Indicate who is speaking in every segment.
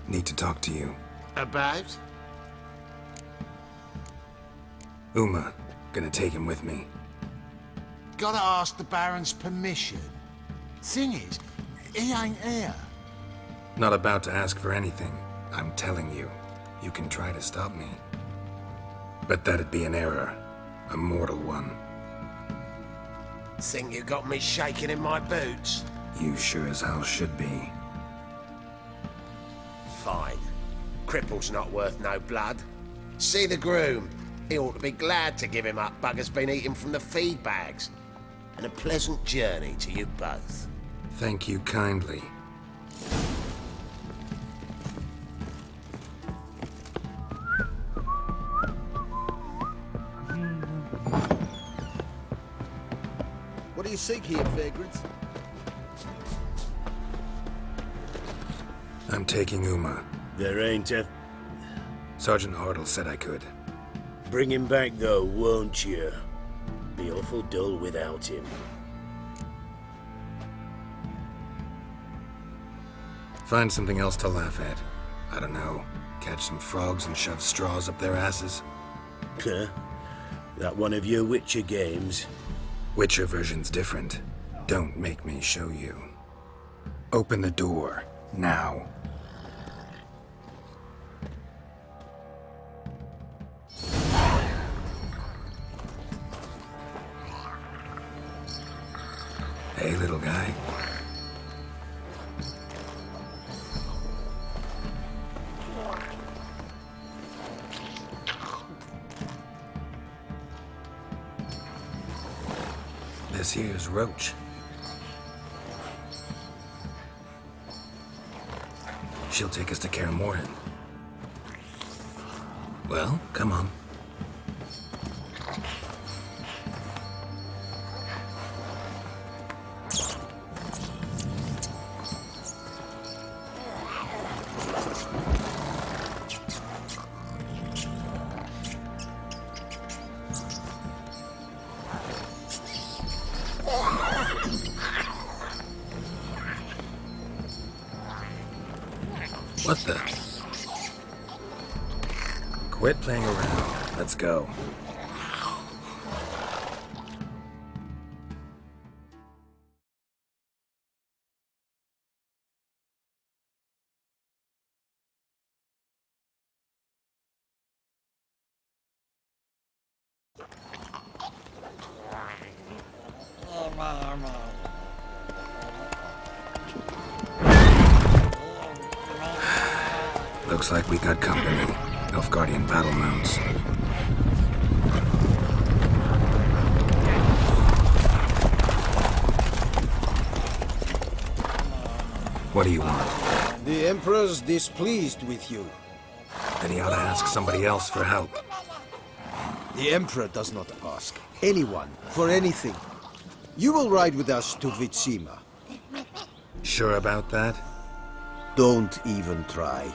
Speaker 1: Need to talk to you.
Speaker 2: About?
Speaker 1: UUMMAA. Gonna take him with me.
Speaker 2: Gotta ask the Baron's permission. Thing is, he ain't here.
Speaker 1: Not about to ask for anything. I'm telling you. You can try to stop me. But that'd be an error. A mortal one.
Speaker 2: Think you got me shaking in my boots?
Speaker 1: You sure as hell should be.
Speaker 2: Fine. Cripple's not worth no blood. See the groom. He ought to be glad to give him up. Bugger's been eating from the feed bags. And a pleasant journey to you both.
Speaker 1: Thank you kindly.
Speaker 3: What do you seek here, vagrants?
Speaker 1: I'm taking UUMMAA.
Speaker 4: There ain't a...
Speaker 1: Sergeant Hartle said I could.
Speaker 4: Bring him back though, won't you? Be awful dull without him.
Speaker 1: Find something else to laugh at. I don't know. Catch some frogs and shove straws up their asses.
Speaker 4: Huh? That one of your Witcher games?
Speaker 1: Witcher version's different. Don't make me show you. Open the door. Now. Hey, little guy. This here's Roach. She'll take us to Kaer Morhen. Well, come on. What the? Quit playing around. Let's go. Looks like we got company. Nilfgaardian battle mounts. What do you want?
Speaker 3: The Emperor's displeased with you.
Speaker 1: Then he ought to ask somebody else for help.
Speaker 3: The Emperor does not ask anyone for anything. You will ride with us to Vitsima.
Speaker 1: Sure about that?
Speaker 3: Don't even try.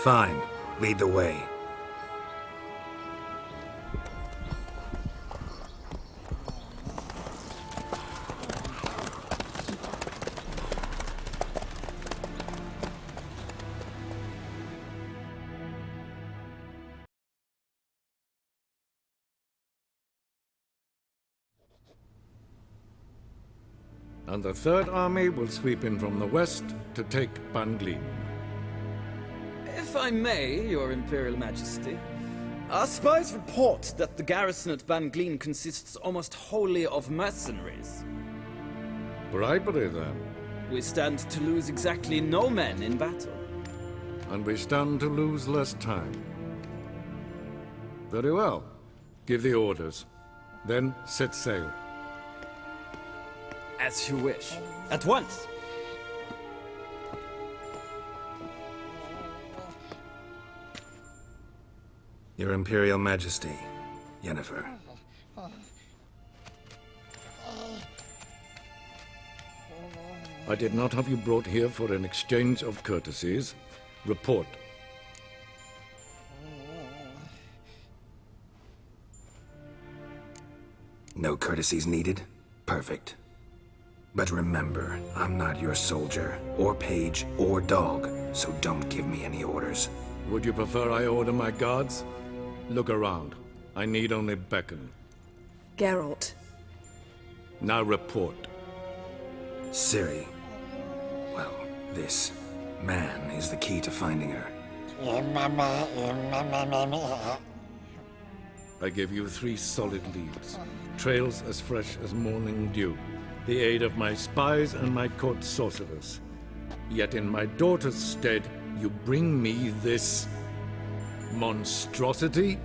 Speaker 1: Fine. Lead the way.
Speaker 5: And the Third Army will sweep in from the west to take Banglin.
Speaker 6: If I may, Your Imperial Majesty, our spies report that the garrison at Banglin consists almost wholly of mercenaries.
Speaker 5: Bribery, then.
Speaker 6: We stand to lose exactly no men in battle.
Speaker 5: And we stand to lose less time. Very well. Give the orders. Then set sail.
Speaker 6: As you wish. At once!
Speaker 1: Your Imperial Majesty, Yennefer.
Speaker 5: I did not have you brought here for an exchange of courtesies. Report.
Speaker 1: No courtesies needed? Perfect. But remember, I'm not your soldier, or page, or dog, so don't give me any orders.
Speaker 5: Would you prefer I order my guards? Look around. I need only beckon.
Speaker 7: Geralt.
Speaker 5: Now report.
Speaker 1: Ciri. Well, this man is the key to finding her.
Speaker 5: I give you 3 solid leads. Trails as fresh as morning dew. The aid of my spies and my court sorcerers. Yet in my daughter's stead, you bring me this monstrosity?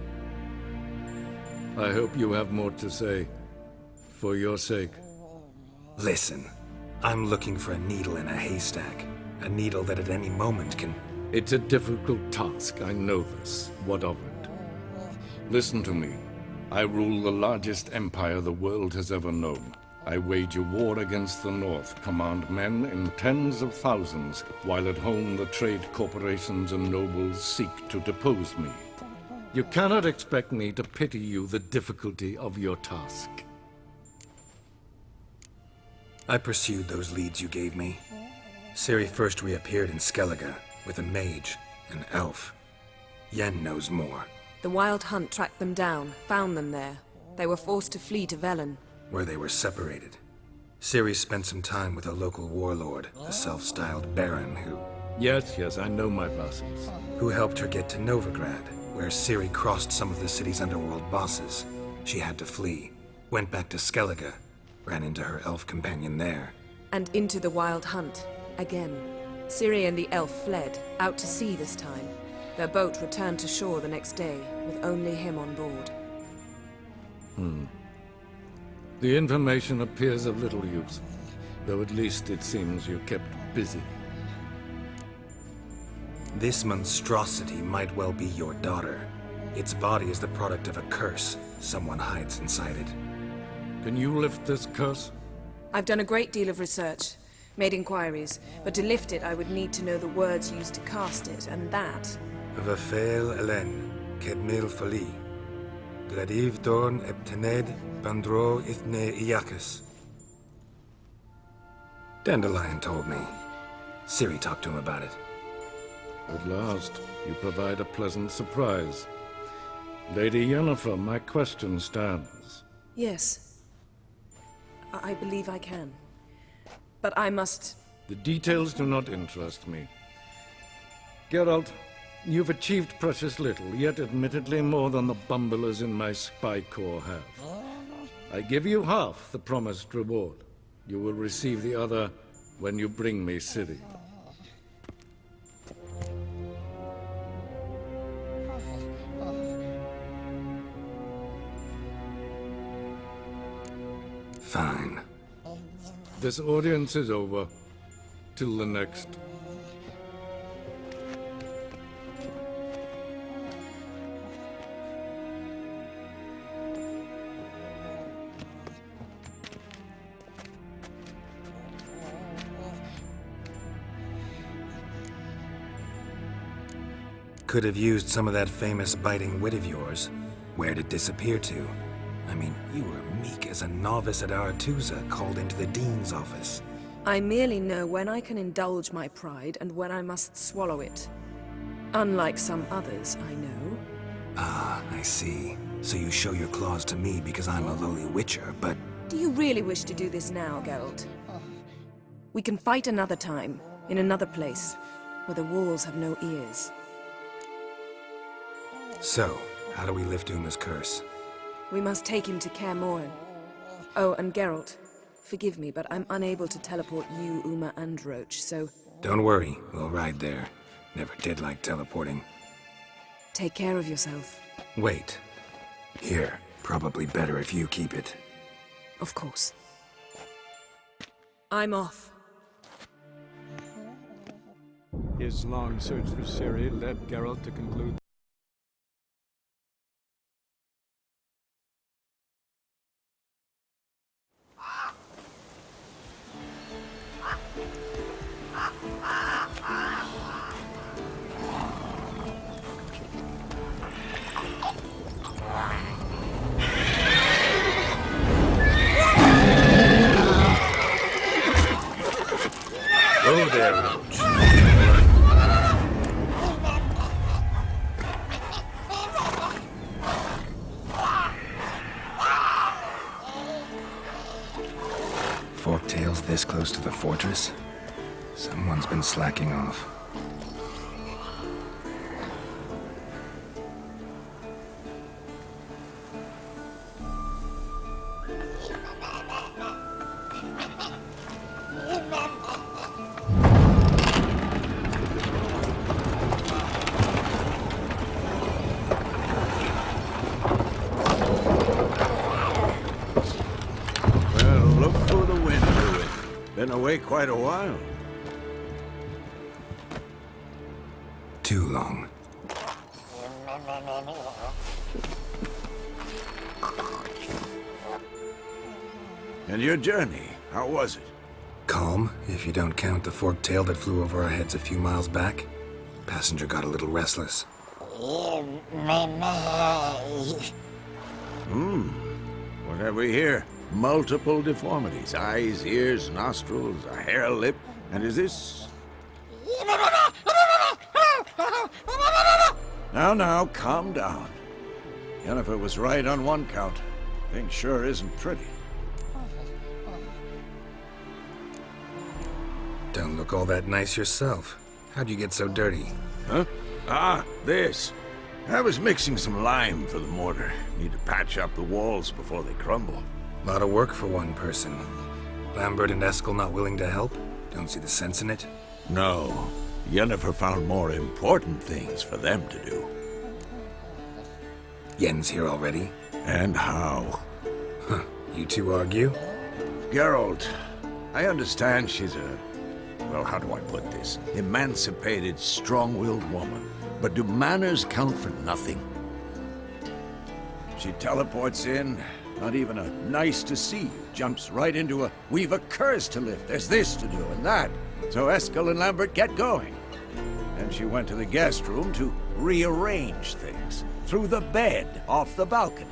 Speaker 5: I hope you have more to say. For your sake.
Speaker 1: Listen, I'm looking for a needle in a haystack. A needle that at any moment can...
Speaker 5: It's a difficult task, I know this. What of it? Listen to me. I rule the largest empire the world has ever known. I wage a war against the North, command men in tens of thousands, while at home the trade corporations and nobles seek to depose me. You cannot expect me to pity you the difficulty of your task.
Speaker 1: I pursued those leads you gave me. Ciri first reappeared in Skellige with a mage, an elf. Yen knows more.
Speaker 7: The Wild Hunt tracked them down, found them there. They were forced to flee to Velen.
Speaker 1: Where they were separated. Ciri spent some time with a local warlord, a self-styled baron
Speaker 5: Yes, I know my vassals.
Speaker 1: who helped her get to Novigrad, where Ciri crossed some of the city's underworld bosses. She had to flee, went back to Skellige, ran into her elf companion there.
Speaker 7: And into the Wild Hunt, again. Ciri and the elf fled, out to sea this time. Their boat returned to shore the next day, with only him on board.
Speaker 5: The information appears of little use, though at least it seems you kept busy.
Speaker 1: This monstrosity might well be your daughter. Its body is the product of a curse someone hides inside it.
Speaker 5: Can you lift this curse?
Speaker 7: I've done a great deal of research, made inquiries, but to lift it I would need to know the words used to cast it, and that...
Speaker 1: Vafel Elen, Kedmil Fali, Gladiv Dorn Eptened, Bandro Ithne Iacus. Dandelion told me. Ciri talked to him about it.
Speaker 5: At last, you provide a pleasant surprise. Lady Yennefer, my question stands.
Speaker 7: Yes. I believe I can. But I must...
Speaker 5: The details do not interest me. Geralt, you've achieved precious little, yet admittedly more than the bumblers in my spy corps have. I give you half the promised reward. You will receive the other when you bring me Ciri.
Speaker 1: Fine.
Speaker 5: This audience is over. Till the next.
Speaker 1: Could have used some of that famous biting wit of yours. Where'd it disappear to? I mean, you were meek as a novice at Aretusa called into the Dean's office.
Speaker 7: I merely know when I can indulge my pride and when I must swallow it. Unlike some others, I know.
Speaker 1: Ah, I see. So you show your claws to me because I'm a lowly witcher, but...
Speaker 7: Do you really wish to do this now, Geralt? We can fight another time, in another place, where the walls have no ears.
Speaker 1: So, how do we lift Uma's curse?
Speaker 7: We must take him to Kaer Morhen. Oh, and Geralt, forgive me, but I'm unable to teleport you, Uma, and Roach, so...
Speaker 1: Don't worry, we'll ride there. Never did like teleporting.
Speaker 7: Take care of yourself.
Speaker 1: Wait. Here, probably better if you keep it.
Speaker 7: Of course. I'm off.
Speaker 8: His long search for Ciri led Geralt to conclude
Speaker 4: railroads.
Speaker 1: Forktails this close to the fortress? Someone's been slacking off.
Speaker 3: Well, look for the wind, Louis. Been away quite a while.
Speaker 1: Too long.
Speaker 3: And your journey, how was it?
Speaker 1: Calm, if you don't count the forktail that flew over our heads a few miles back. Passenger got a little restless.
Speaker 3: What have we here? Multiple deformities. Eyes, ears, nostrils, a hair lip. And is this... Now, calm down. Jennifer was right on one count. Thing sure isn't pretty.
Speaker 1: Don't look all that nice yourself. How'd you get so dirty?
Speaker 3: Huh? Ah, this. I was mixing some lime for the mortar. Need to patch up the walls before they crumble.
Speaker 1: Lot of work for one person. Lambert and Eskel not willing to help? Don't see the sense in it?
Speaker 3: No. Jennifer found more important things for them to do.
Speaker 1: Yen's here already?
Speaker 3: And how?
Speaker 1: Huh. You two argue?
Speaker 3: Geralt, I understand she's a... well, how do I put this? Emancipated, strong-willed woman. But do manners count for nothing? She teleports in, not even a nice to see you, jumps right into a we've a curse to lift, there's this to do and that. So Eskel and Lambert get going. And she went to the guest room to rearrange things. Threw the bed off the balcony.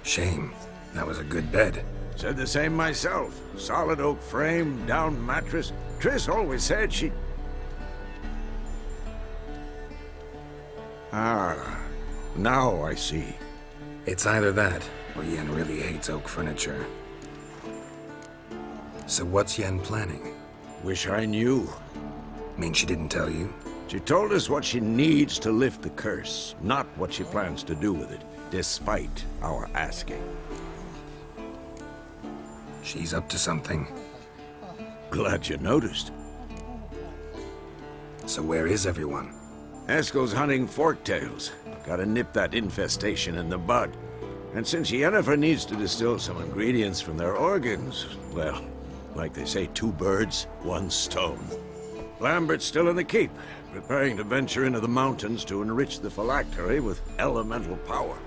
Speaker 1: Shame. That was a good bed.
Speaker 3: Said the same myself. Solid oak frame, down mattress. Triss always said she... Ah, now I see.
Speaker 1: It's either that, or Yen really hates oak furniture. So what's Yen planning?
Speaker 3: Wish I knew.
Speaker 1: Mean she didn't tell you?
Speaker 3: She told us what she needs to lift the curse, not what she plans to do with it, despite our asking.
Speaker 1: She's up to something.
Speaker 3: Glad you noticed.
Speaker 1: So where is everyone?
Speaker 3: Eskel's hunting forktails. Gotta nip that infestation in the bud. And since Yennefer needs to distill some ingredients from their organs, well, like they say, 2 birds, 1 stone. Lambert's still in the keep, preparing to venture into the mountains to enrich the phylactery with elemental power.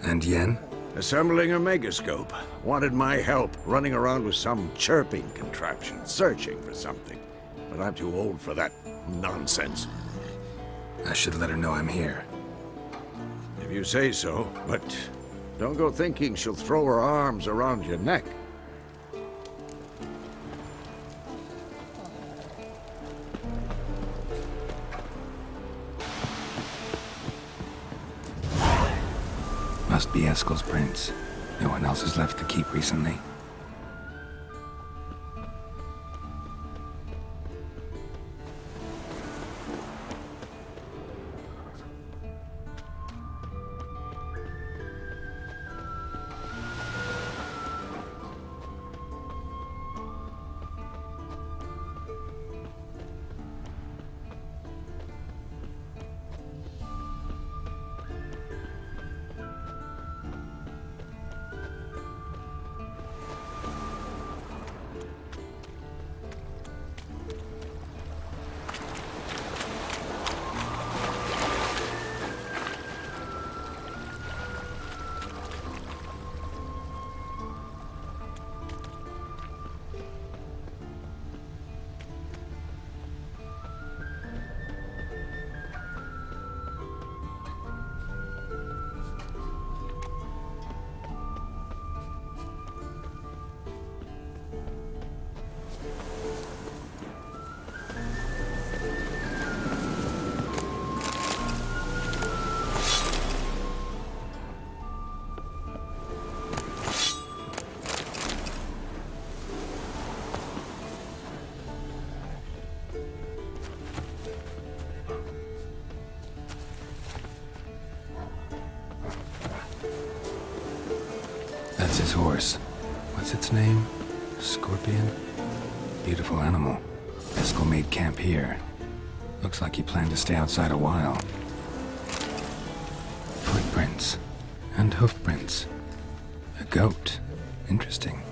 Speaker 1: And Yen?
Speaker 3: Assembling a megascope. Wanted my help running around with some chirping contraption, searching for something. But I'm too old for that nonsense.
Speaker 1: I should let her know I'm here.
Speaker 3: If you say so, but don't go thinking she'll throw her arms around your neck.
Speaker 1: Must be Eskel's prints. No one else has left the keep recently. That's his horse. What's its name? Scorpion? Beautiful animal. Eskel made camp here. Looks like he planned to stay outside a while. Footprints. And hoofprints. A goat. Interesting.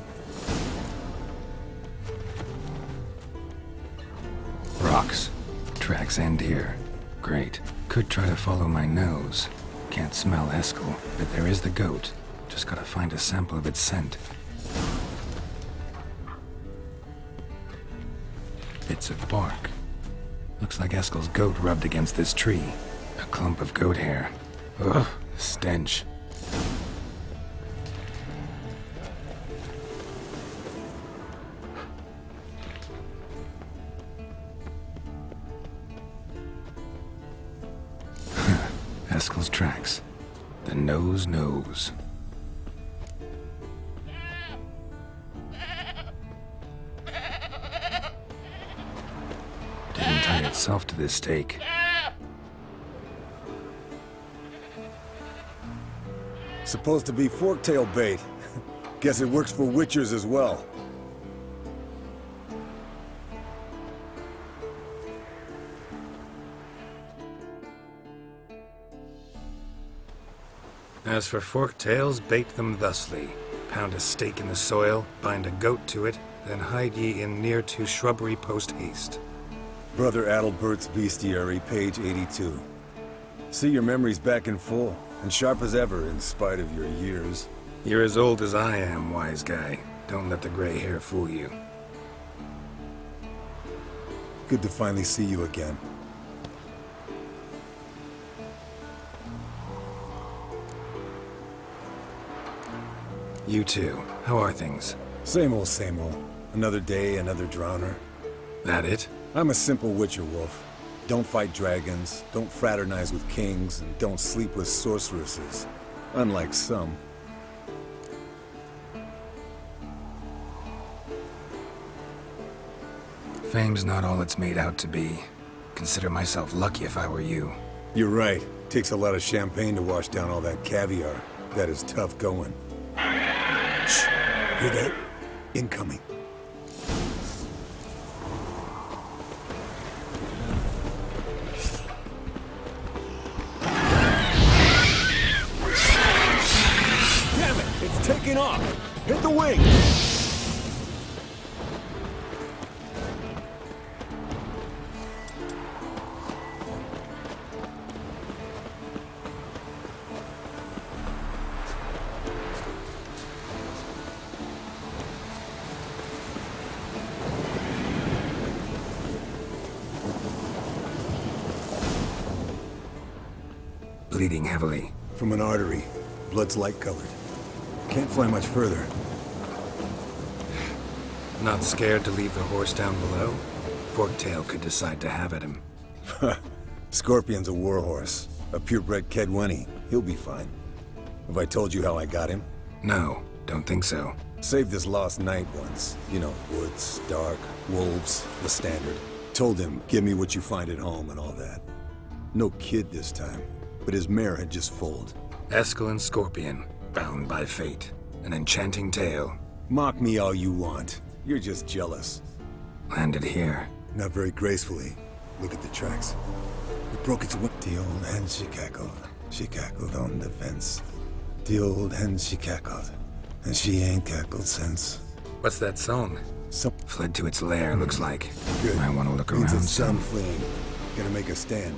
Speaker 1: Rocks. Tracks end here. Great. Could try to follow my nose. Can't smell Eskel, but there is the goat. Just gotta find a sample of its scent. Bits of bark. Looks like Eskel's goat rubbed against this tree. A clump of goat hair. Ugh, the stench. Eskel's tracks. The nose knows. Didn't tie itself to this stake.
Speaker 9: Supposed to be forktail bait. Guess it works for witchers as well.
Speaker 1: As for forktails, bait them thusly. Pound a stake in the soil, bind a goat to it, then hide ye in near to shrubbery post haste.
Speaker 9: Brother Adalbert's Bestiary, page 82. See your memories back in full, and sharp as ever in spite of your years.
Speaker 1: You're as old as I am, wise guy. Don't let the gray hair fool you.
Speaker 9: Good to finally see you again.
Speaker 1: You too. How are things?
Speaker 9: Same old, same old. Another day, another drowner.
Speaker 1: That it?
Speaker 9: I'm a simple witcher wolf. Don't fight dragons, don't fraternize with kings, and don't sleep with sorceresses. Unlike some.
Speaker 1: Fame's not all it's made out to be. Consider myself lucky if I were you.
Speaker 9: You're right. Takes a lot of champagne to wash down all that caviar. That is tough going. Shh. Hear that? Incoming. Damn it! It's taking off! Hit the wing!
Speaker 1: Bleeding heavily.
Speaker 9: From an artery. Blood's light-colored. Can't fly much further.
Speaker 1: Not scared to leave the horse down below? Forktail could decide to have at him.
Speaker 9: Scorpion's a warhorse. A purebred Kedwenny. He'll be fine. Have I told you how I got him?
Speaker 1: No, don't think so.
Speaker 9: Saved this lost knight once. You know, woods, dark, wolves, the standard. Told him, give me what you find at home and all that. No kid this time, but his mare had just foaled.
Speaker 1: Eskel and Scorpion, bound by fate. An enchanting tale.
Speaker 9: Mock me all you want. You're just jealous.
Speaker 1: Landed here.
Speaker 9: Not very gracefully. Look at the tracks. It broke its wing. The old hen, she cackled. She cackled on the fence. The old hen, she cackled. And she ain't cackled since.
Speaker 1: What's that song?
Speaker 9: Some
Speaker 1: Fled to its lair, looks like.
Speaker 9: good.
Speaker 1: I want to look
Speaker 9: Means
Speaker 1: around
Speaker 9: it's done
Speaker 1: some.
Speaker 9: fleeing. Gonna make a stand.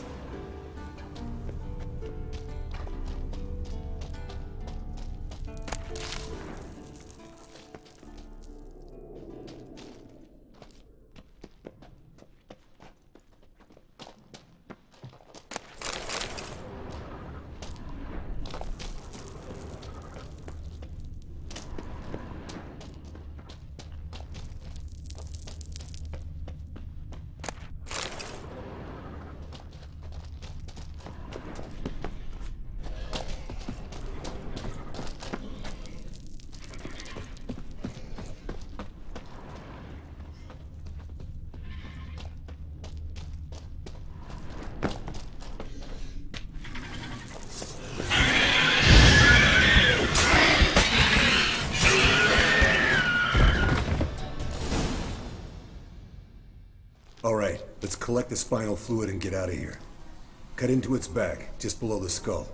Speaker 9: collect the spinal fluid and get out of here. Cut into its back, just below the skull.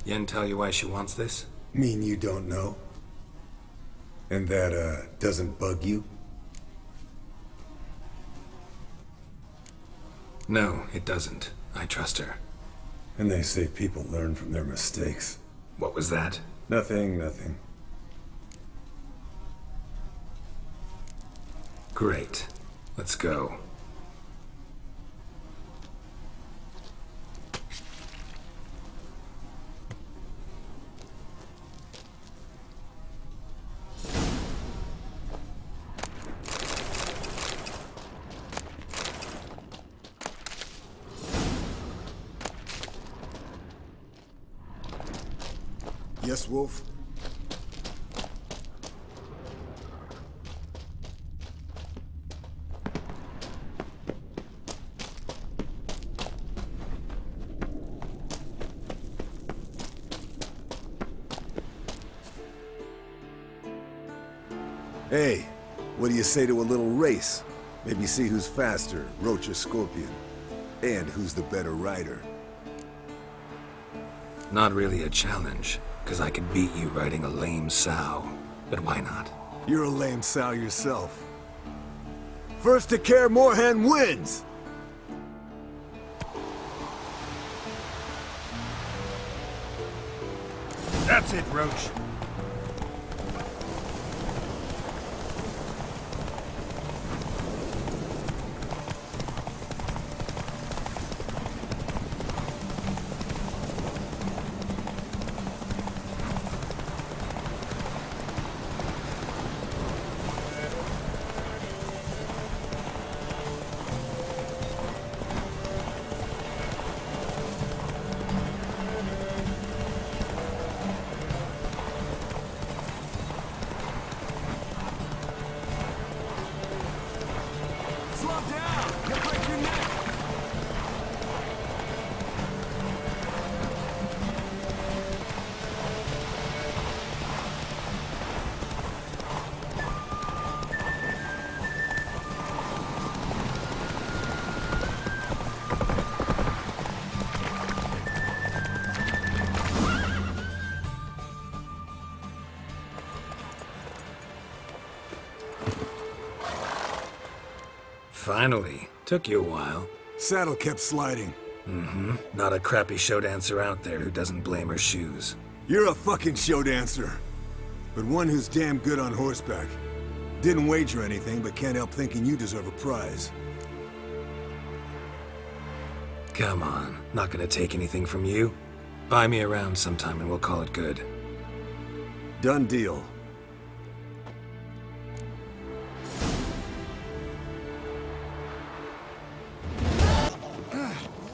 Speaker 1: Yen tell you why she wants this?
Speaker 9: Mean you don't know? And that, doesn't bug you?
Speaker 1: No, it doesn't. I trust her.
Speaker 9: And they say people learn from their mistakes.
Speaker 1: What was that?
Speaker 9: Nothing, nothing.
Speaker 1: Great. Let's go.
Speaker 9: Yes, Wolf? Hey, what do you say to a little race? Maybe see who's faster, Roach or Scorpion. And who's the better rider.
Speaker 1: Not really a challenge, because I could beat you riding a lame sow. But why not?
Speaker 9: You're a lame sow yourself. First to Care Moorhen wins!
Speaker 10: That's it, Roach.
Speaker 1: Finally. Took you a while.
Speaker 9: Saddle kept sliding.
Speaker 1: Mm-hmm. Not a crappy show dancer out there who doesn't blame her shoes.
Speaker 9: You're a fucking show dancer. But one who's damn good on horseback. Didn't wager anything, but can't help thinking you deserve a prize.
Speaker 1: Come on. Not gonna take anything from you. Buy me around sometime and we'll call it good.
Speaker 9: Done deal.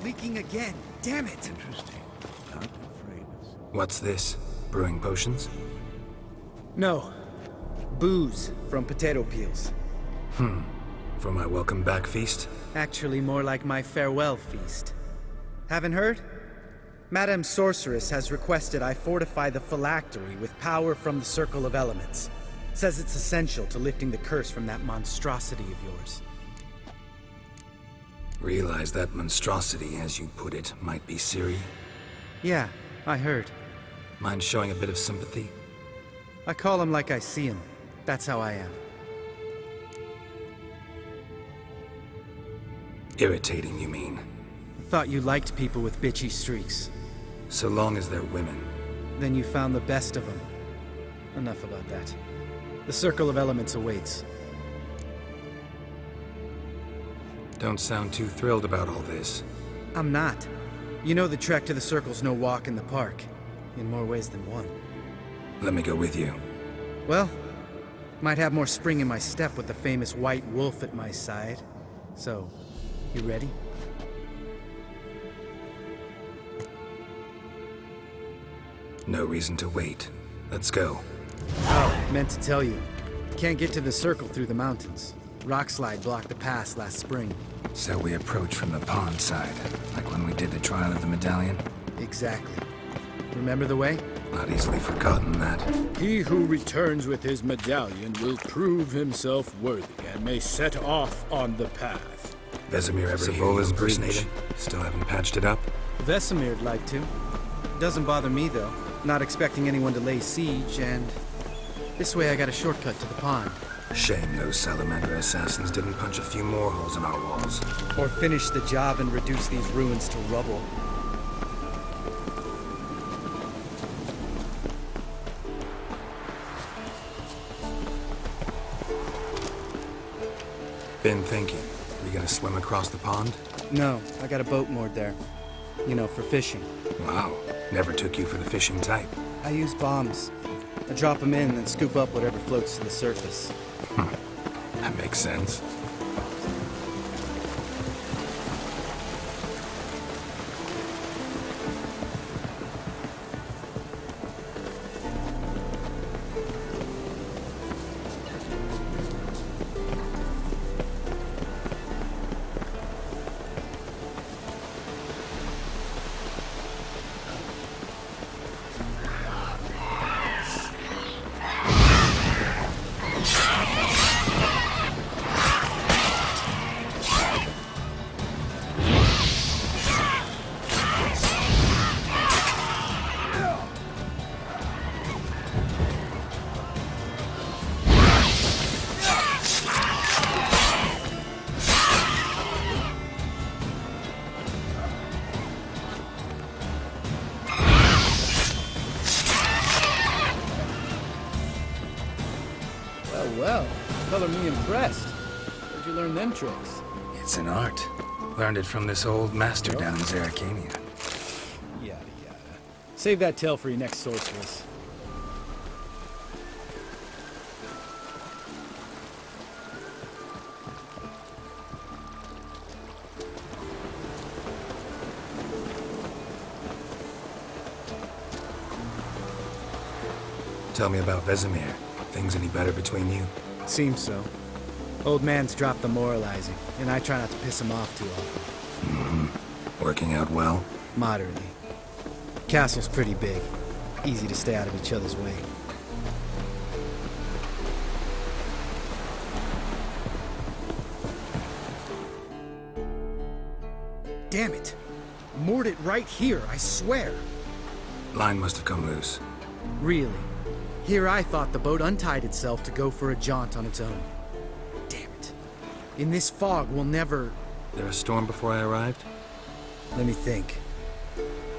Speaker 10: Leaking again. Damn it.
Speaker 3: Interesting. Not afraid.
Speaker 1: What's this? Brewing potions?
Speaker 6: No. Booze from potato peels.
Speaker 1: For my welcome back feast?
Speaker 6: Actually, more like my farewell feast. Haven't heard? Madame Sorceress has requested I fortify the phylactery with power from the Circle of Elements. Says it's essential to lifting the curse from that monstrosity of yours.
Speaker 1: Realize that monstrosity, as you put it, might be Ciri?
Speaker 6: Yeah, I heard.
Speaker 1: Mind showing a bit of sympathy?
Speaker 6: I call him like I see him. That's how I am.
Speaker 1: Irritating, you mean?
Speaker 6: Thought you liked people with bitchy streaks.
Speaker 1: So long as they're women.
Speaker 6: Then you found the best of them. Enough about that. The Circle of Elements awaits.
Speaker 1: Don't sound too thrilled about all this.
Speaker 6: I'm not. You know the trek to the Circle's no walk in the park. In more ways than one.
Speaker 1: Let me go with you.
Speaker 6: Well, might have more spring in my step with the famous White Wolf at my side. So, you ready?
Speaker 1: No reason to wait. Let's go.
Speaker 6: Oh, meant to tell you. Can't get to the Circle through the mountains. Rockslide blocked the pass last spring.
Speaker 1: So we approach from the pond side, like when we did the trial of the medallion?
Speaker 6: Exactly. Remember the way?
Speaker 1: Not easily forgotten, that.
Speaker 8: He who returns with his medallion will prove himself worthy and may set off on the path.
Speaker 1: Vesemir ever hear you impersonating? Still haven't patched it up?
Speaker 6: Vesemir'd like to. Doesn't bother me, though. Not expecting anyone to lay siege, and this way I got a shortcut to the pond.
Speaker 1: Shame those salamander assassins didn't punch a few more holes in our walls.
Speaker 6: Or finish the job and reduce these ruins to rubble.
Speaker 1: Been thinking. We gonna swim across the pond?
Speaker 6: No, I got a boat moored there. You know, for fishing.
Speaker 1: Wow. Never took you for the fishing type.
Speaker 6: I use bombs. I drop them in, then scoop up whatever floats to the surface.
Speaker 1: That makes sense.
Speaker 6: Well, color me impressed. Where'd you learn them tricks?
Speaker 1: It's an art. Learned it from this old master down in Zerrikania.
Speaker 6: Yada yada. Save that tale for your next sorceress.
Speaker 1: Tell me about Vesemir. Things any better between you?
Speaker 6: Seems so. Old man's dropped the moralizing, and I try not to piss him off too often.
Speaker 1: Mm-hmm. Working out well?
Speaker 6: Moderately. Castle's pretty big. Easy to stay out of each other's way. Damn it! Moored it right here, I swear!
Speaker 1: Line must have come loose.
Speaker 6: Really? Here I thought the boat untied itself to go for a jaunt on its own. Damn it. In this fog, we'll never...
Speaker 1: There a storm before I arrived?
Speaker 6: Let me think.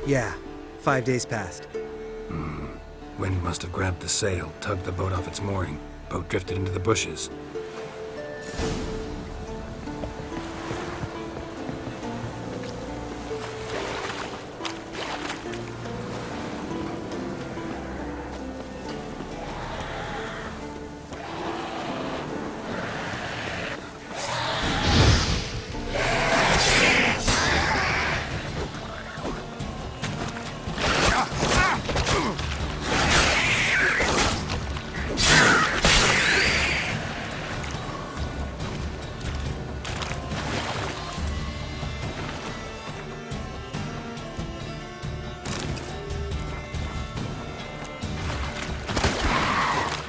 Speaker 6: Yeah, 5 days passed.
Speaker 1: Wind must have grabbed the sail, tugged the boat off its mooring. Boat drifted into the bushes.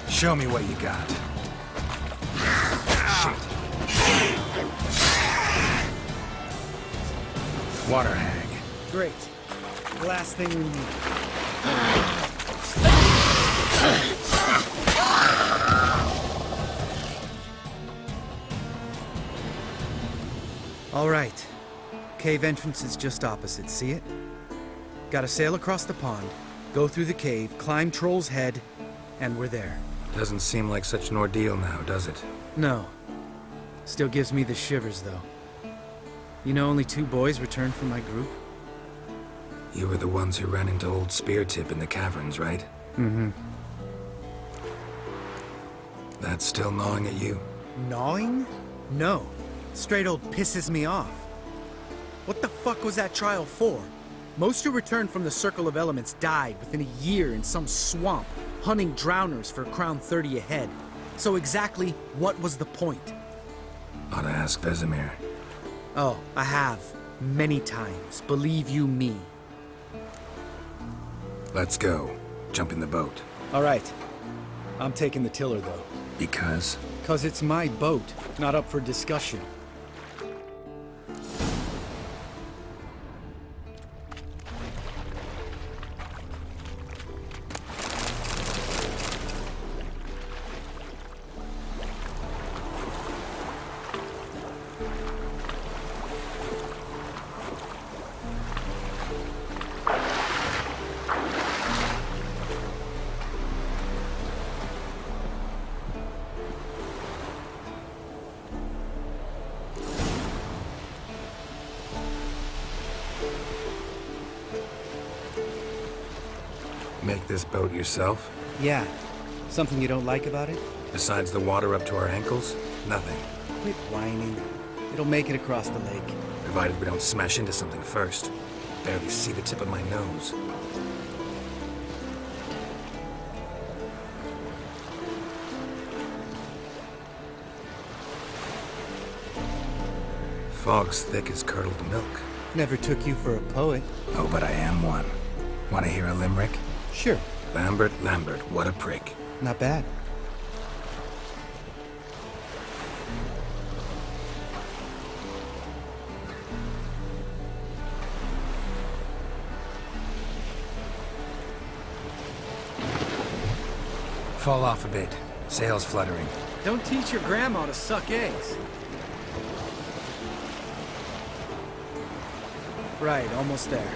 Speaker 1: Show me what you got. Shit. Water hag.
Speaker 6: Great. Last thing we need. All right. Cave entrance is just opposite, see it? Gotta sail across the pond, go through the cave, climb Troll's Head, and we're there.
Speaker 1: Doesn't seem like such an ordeal now, does it?
Speaker 6: No. Still gives me the shivers, though. You know only 2 boys returned from my group?
Speaker 1: You were the ones who ran into old Speartip in the caverns, right?
Speaker 6: Mm-hmm.
Speaker 1: That's still gnawing at you?
Speaker 6: Gnawing? No. Straight old pisses me off. What the fuck was that trial for? Most who returned from the Circle of Elements died within a year in some swamp, hunting drowners for Crown 30 a head. So exactly what was the point?
Speaker 1: Ought to ask Vesemir.
Speaker 6: Oh, I have. Many times. Believe you me.
Speaker 1: Let's go. Jump in the boat.
Speaker 6: All right. I'm taking the tiller, though.
Speaker 1: Because?
Speaker 6: 'Cause it's my boat, not up for discussion.
Speaker 1: Make this boat yourself?
Speaker 6: Yeah. Something you don't like about it?
Speaker 1: Besides the water up to our ankles? Nothing.
Speaker 6: Quit whining. It'll make it across the lake.
Speaker 1: Provided we don't smash into something first. Barely see the tip of my nose. Fog's thick as curdled milk.
Speaker 6: Never took you for a poet.
Speaker 1: Oh, but I am one. Want to hear a limerick?
Speaker 6: Sure.
Speaker 1: Lambert, Lambert, what a prick.
Speaker 6: Not bad.
Speaker 1: Fall off a bit. Sails fluttering.
Speaker 6: Don't teach your grandma to suck eggs. Right, almost there.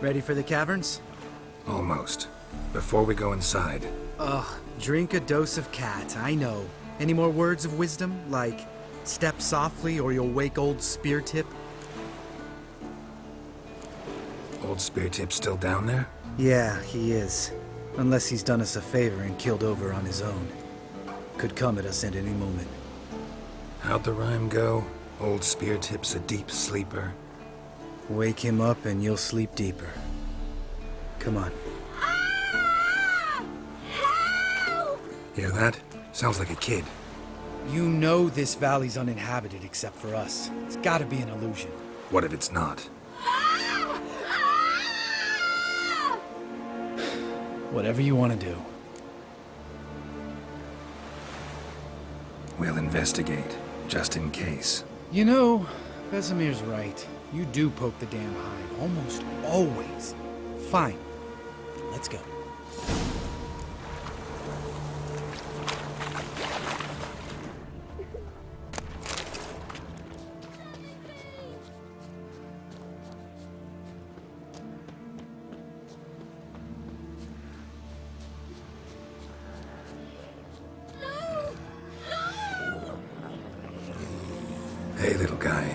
Speaker 6: Ready for the caverns?
Speaker 1: Almost. Before we go inside,
Speaker 6: Ugh, drink a dose of cat, I know. Any more words of wisdom, like step softly or you'll wake old Speartip?
Speaker 1: old Speartip still down there?
Speaker 6: Yeah, he is. Unless he's done us a favor and killed over on his own. Could come at us at any moment.
Speaker 1: How'd the rhyme go? Old Speartip's a deep sleeper.
Speaker 6: Wake him up and you'll sleep deeper. Come on.
Speaker 1: Hear that? Sounds like a kid.
Speaker 6: You know this valley's uninhabited except for us. It's gotta be an illusion.
Speaker 1: What if it's not?
Speaker 6: Whatever you want to do.
Speaker 1: We'll investigate, just in case.
Speaker 6: You know, Vesemir's right. You do poke the damn hive, almost always. Fine. Let's go.
Speaker 1: Hey, little guy.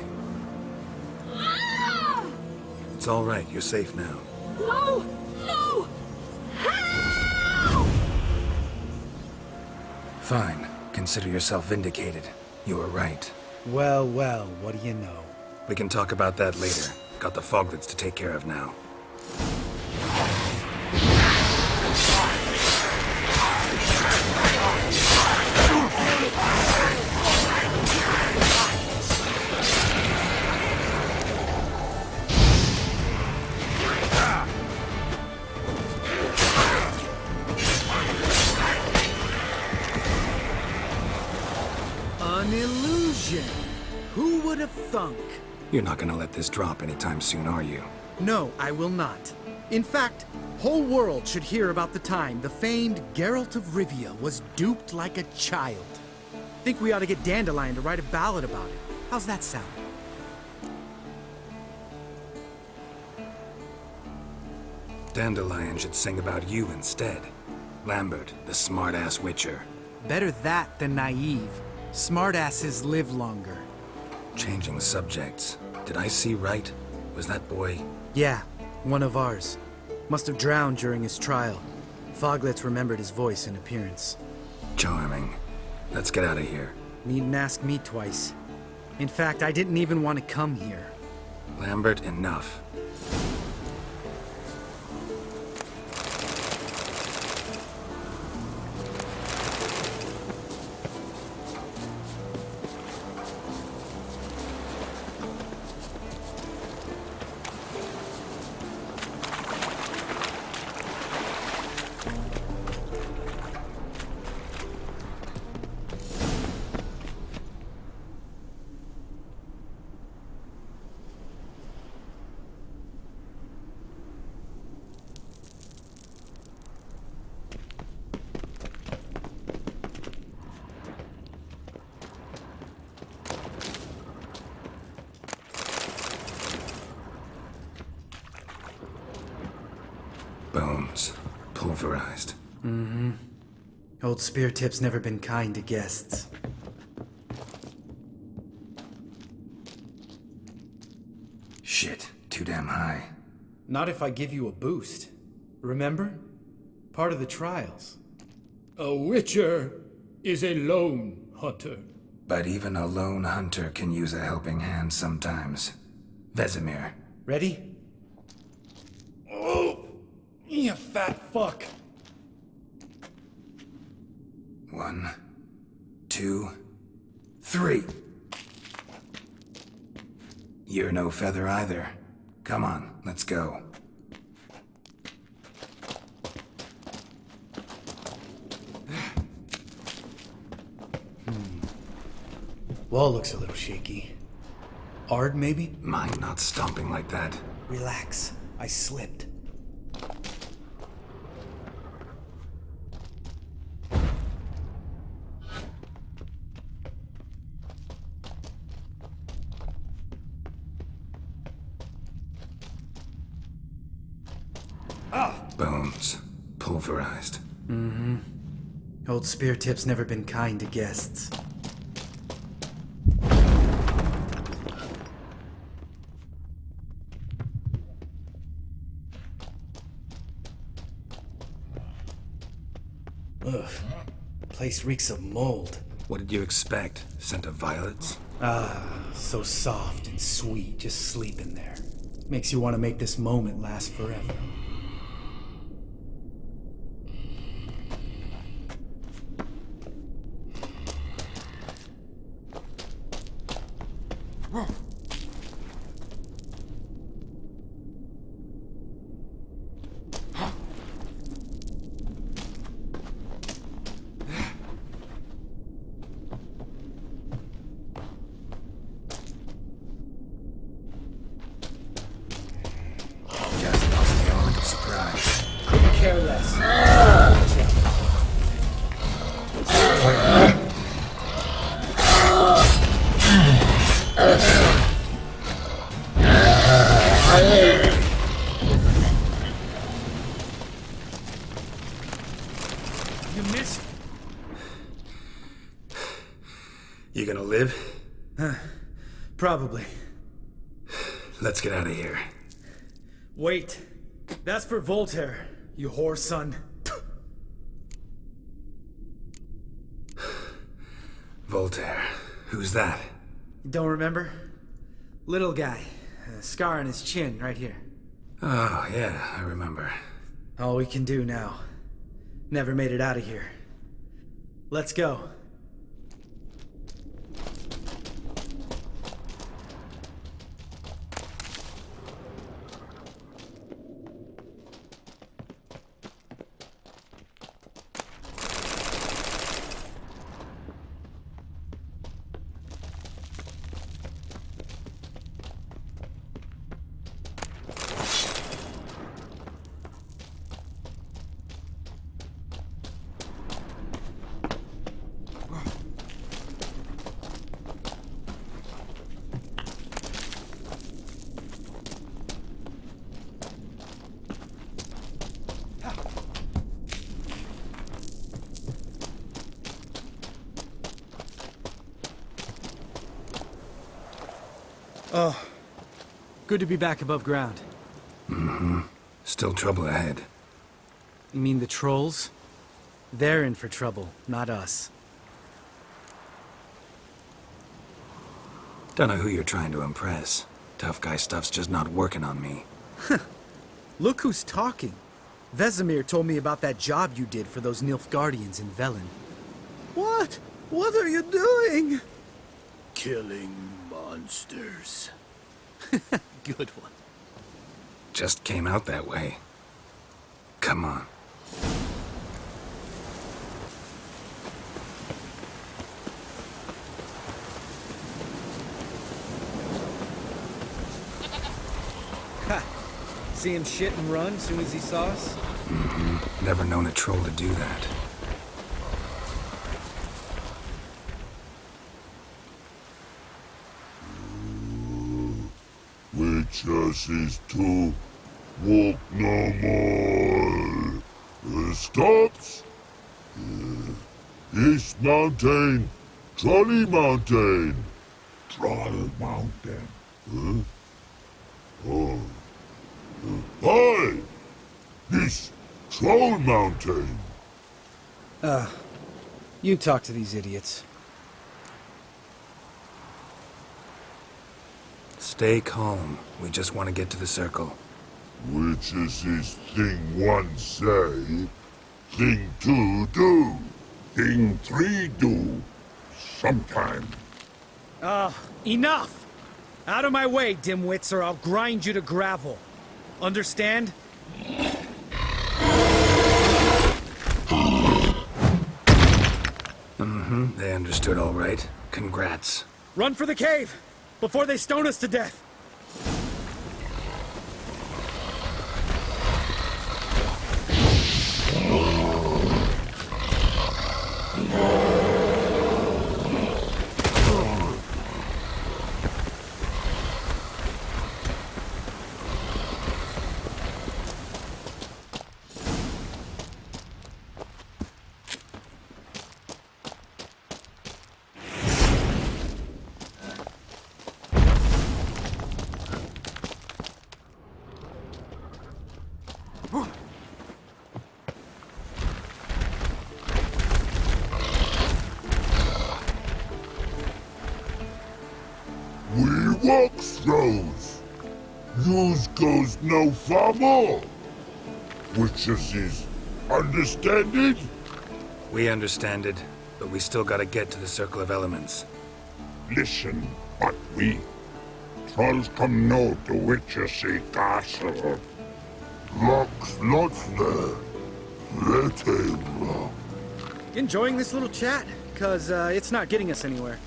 Speaker 1: It's all right. You're safe now.
Speaker 11: No! No!
Speaker 1: Fine. Consider yourself vindicated. You were right.
Speaker 6: Well, well, what do you know?
Speaker 1: We can talk about that later. Got the foglets to take care of now.
Speaker 6: An illusion! Who would have thunk?
Speaker 1: You're not gonna let this drop anytime soon, are you?
Speaker 6: No, I will not. In fact, whole world should hear about the time the famed Geralt of Rivia was duped like a child. Think we ought to get Dandelion to write a ballad about it. How's that sound?
Speaker 1: Dandelion should sing about you instead. Lambert, the smart-ass witcher.
Speaker 6: Better that than naive. Smartasses live longer.
Speaker 1: Changing subjects. Did I see right? Was that boy?
Speaker 6: Yeah, one of ours. Must have drowned during his trial. Foglets remembered his voice and appearance.
Speaker 1: Charming. Let's get out of here.
Speaker 6: Needn't ask me twice. In fact, I didn't even want to come here.
Speaker 1: Lambert, enough. Bones. Pulverized.
Speaker 6: Mm-hmm. Old Spear Tip's never been kind to guests.
Speaker 1: Shit, too damn high.
Speaker 6: Not if I give you a boost. Remember? Part of the trials.
Speaker 8: A witcher is a lone hunter.
Speaker 1: But even a lone hunter can use a helping hand sometimes. Vesemir.
Speaker 6: Ready? Oh! You fat fuck!
Speaker 1: 1, 2, 3. You're no feather either. Come on, let's go.
Speaker 6: Wall looks a little shaky. Ard, maybe?
Speaker 1: Mind not stomping like that.
Speaker 6: Relax. I slipped.
Speaker 1: Bones. Pulverized.
Speaker 6: Mm-hmm. Old Spear Tip's never been kind to guests. Ugh. Place reeks of mold.
Speaker 1: What did you expect? Scent of violets?
Speaker 6: Ah, so soft and sweet, just sleeping there. Makes you want to make this moment last forever. Couldn't care less. You missed.
Speaker 1: You gonna live?
Speaker 6: Probably.
Speaker 1: Let's get out of here.
Speaker 6: Wait. That's for Voltaire, you whore son.
Speaker 1: Voltaire. Who's that?
Speaker 6: Don't remember? Little guy. A scar on his chin, right here.
Speaker 1: Oh, yeah, I remember.
Speaker 6: All we can do now. Never made it out of here. Let's go. Oh, good to be back above ground.
Speaker 1: Mm-hmm. Still trouble ahead.
Speaker 6: You mean the trolls? They're in for trouble, not us.
Speaker 1: Don't know who you're trying to impress. Tough guy stuff's just not working on me.
Speaker 6: Look who's talking. Vesemir told me about that job you did for those Nilfgaardians in Velen. What? What are you doing?
Speaker 4: Killing monsters.
Speaker 6: Good one.
Speaker 1: Just came out that way. Come on.
Speaker 6: Ha! See him shit and run as soon as he saw us?
Speaker 1: Mm-hmm. Never known a troll to do that.
Speaker 12: Which us is too. Walk no more. Stops. East Mountain. Trolley Mountain. Troll Mountain. Huh? Oh. Hi! This Troll Mountain.
Speaker 6: You talk to these idiots.
Speaker 1: Stay calm. We just want to get to the circle.
Speaker 12: Which is this thing one say, thing two do, thing three do, sometime.
Speaker 6: Enough! Out of my way, dimwits, or I'll grind you to gravel. Understand?
Speaker 1: They understood all right. Congrats.
Speaker 6: Run for the cave! Before they stone us to death!
Speaker 12: We walk throws. Yous goes no far more. Which is understand it?
Speaker 1: We understand it, but we still gotta get to the Circle of Elements.
Speaker 12: Listen, but we trolls come no to Witchersea Castle. Locks lots there. Let him rock.
Speaker 6: Enjoying this little chat? Cause, it's not getting us anywhere.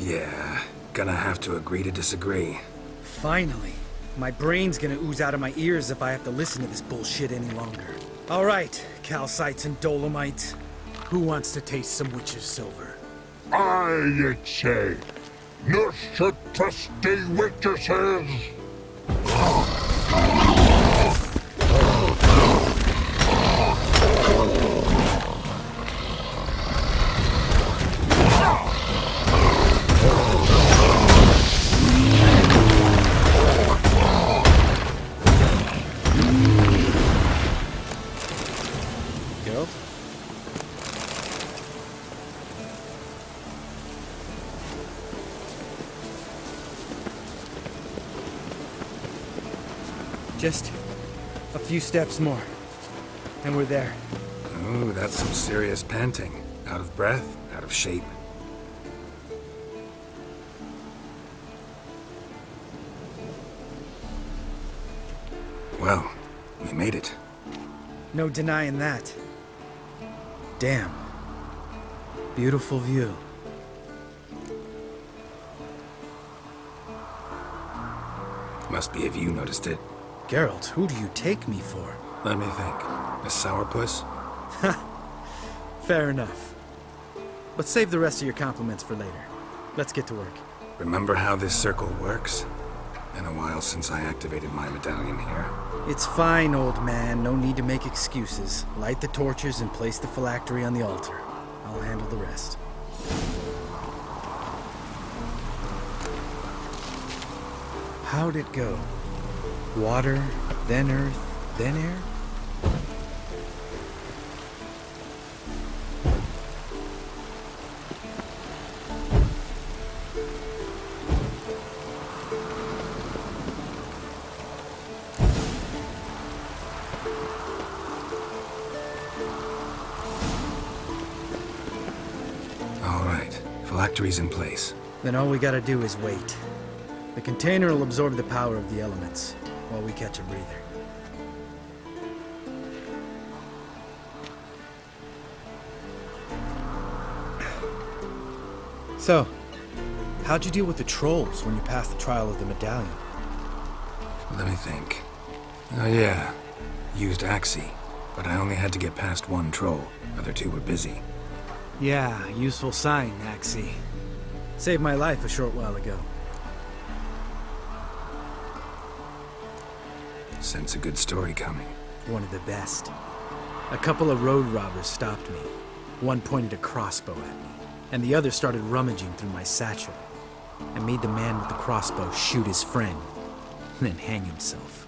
Speaker 1: Yeah, gonna have to agree to disagree.
Speaker 6: Finally. My brain's gonna ooze out of my ears if I have to listen to this bullshit any longer. Alright, calcites and dolomites. Who wants to taste some witch's silver?
Speaker 12: I say, nurse your trusty witches.
Speaker 6: Geralt? Just a few steps more, and we're there.
Speaker 1: Ooh, that's some serious panting. Out of breath, out of shape. Well, we made it.
Speaker 6: No denying that. Damn. Beautiful view.
Speaker 1: Must be if you noticed it.
Speaker 6: Geralt, who do you take me for?
Speaker 1: Let me think. A sourpuss?
Speaker 6: Fair enough. But save the rest of your compliments for later. Let's get to work.
Speaker 1: Remember how this circle works? Been a while since I activated my medallion here.
Speaker 6: It's fine, old man. No need to make excuses. Light the torches and place the phylactery on the altar. I'll handle the rest. How'd it go? Water, then earth, then air?
Speaker 1: All right, phylactery's in place.
Speaker 6: Then all we gotta do is wait. The container will absorb the power of the elements, while we catch a breather. So, how'd you deal with the trolls when you passed the trial of the medallion?
Speaker 1: Let me think. Oh yeah, used Axie, but I only had to get past one troll. Other two were busy.
Speaker 6: Yeah, useful sign, Axie. Saved my life a short while ago.
Speaker 1: Sense a good story coming.
Speaker 6: One of the best. A couple of road robbers stopped me. One pointed a crossbow at me, and the other started rummaging through my satchel. I made the man with the crossbow shoot his friend, and then hang himself.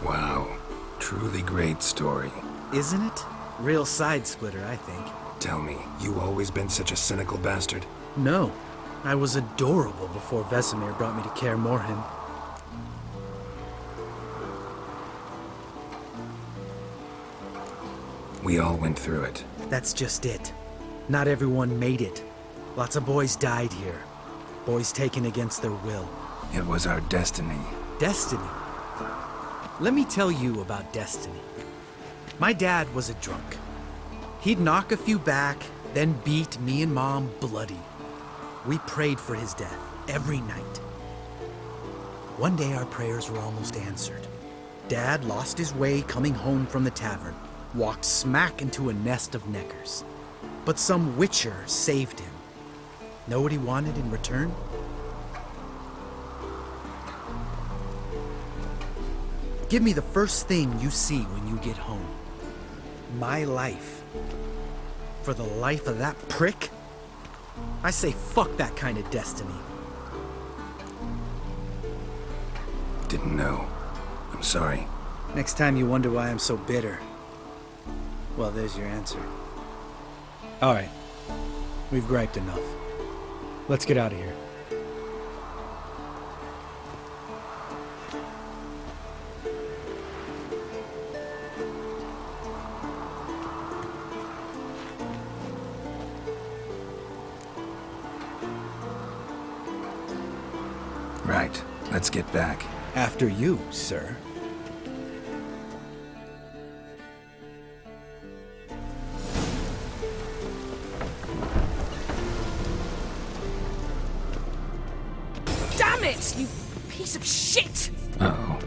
Speaker 1: Wow. Truly great story.
Speaker 6: Isn't it? Real side splitter, I think.
Speaker 1: Tell me, you always been such a cynical bastard?
Speaker 6: No. I was adorable before Vesemir brought me to Kaer Morhen.
Speaker 1: We all went through it.
Speaker 6: That's just it. Not everyone made it. Lots of boys died here. Boys taken against their will.
Speaker 1: It was our destiny.
Speaker 6: Destiny? Let me tell you about destiny. My dad was a drunk. He'd knock a few back, then beat me and Mom bloody. We prayed for his death every night. One day our prayers were almost answered. Dad lost his way coming home from the tavern, walked smack into a nest of neckers. But some witcher saved him. Know what he wanted in return? Give me the first thing you see when you get home. My life. For the life of that prick? I say fuck that kind of destiny.
Speaker 1: Didn't know. I'm sorry.
Speaker 6: Next time you wonder why I'm so bitter, well, there's your answer. All right. We've griped enough. Let's get out of here.
Speaker 1: Right. Let's get back.
Speaker 6: After you, sir.
Speaker 11: Damn it, you piece of shit!
Speaker 1: Uh-oh.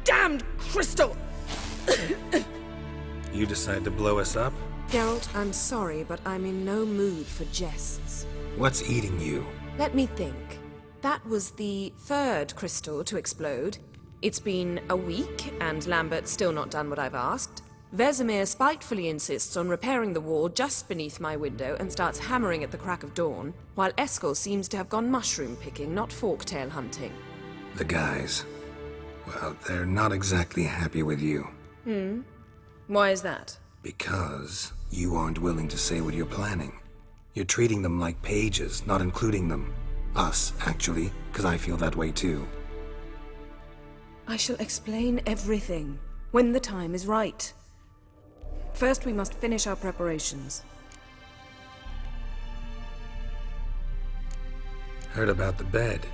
Speaker 11: Damned crystal!
Speaker 1: You decide to blow us up?
Speaker 7: Geralt, I'm sorry, but I'm in no mood for jests.
Speaker 1: What's eating you?
Speaker 7: Let me think. That was the third crystal to explode. It's been a week, and Lambert's still not done what I've asked. Vesemir spitefully insists on repairing the wall just beneath my window and starts hammering at the crack of dawn, while Eskel seems to have gone mushroom picking, not forktail hunting.
Speaker 1: The guys. Well, they're not exactly happy with you.
Speaker 7: Why is that?
Speaker 1: Because you aren't willing to say what you're planning. You're treating them like pages, not including them. Us, actually, because I feel that way too.
Speaker 7: I shall explain everything when the time is right. First, we must finish our preparations.
Speaker 1: Heard about the bed.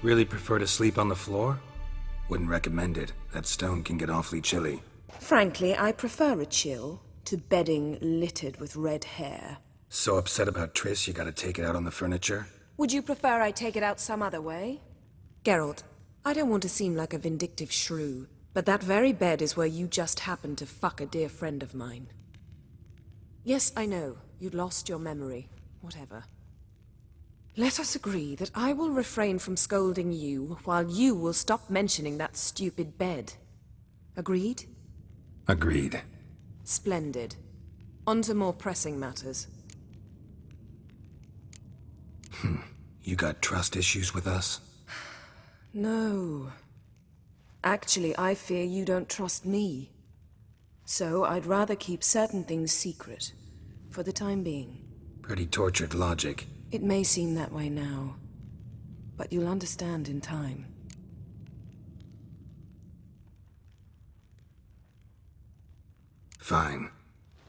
Speaker 1: Really prefer to sleep on the floor? Wouldn't recommend it. That stone can get awfully chilly.
Speaker 7: Frankly, I prefer a chill to bedding littered with red hair.
Speaker 1: So upset about Triss, you gotta take it out on the furniture?
Speaker 7: Would you prefer I take it out some other way? Geralt, I don't want to seem like a vindictive shrew, but that very bed is where you just happened to fuck a dear friend of mine. Yes, I know, you'd lost your memory. Whatever. Let us agree that I will refrain from scolding you, while you will stop mentioning that stupid bed. Agreed?
Speaker 1: Agreed.
Speaker 7: Splendid. On to more pressing matters.
Speaker 1: You got trust issues with us?
Speaker 7: No. Actually, I fear you don't trust me. So I'd rather keep certain things secret, for the time being.
Speaker 1: Pretty tortured logic.
Speaker 7: It may seem that way now, but you'll understand in time.
Speaker 1: Fine.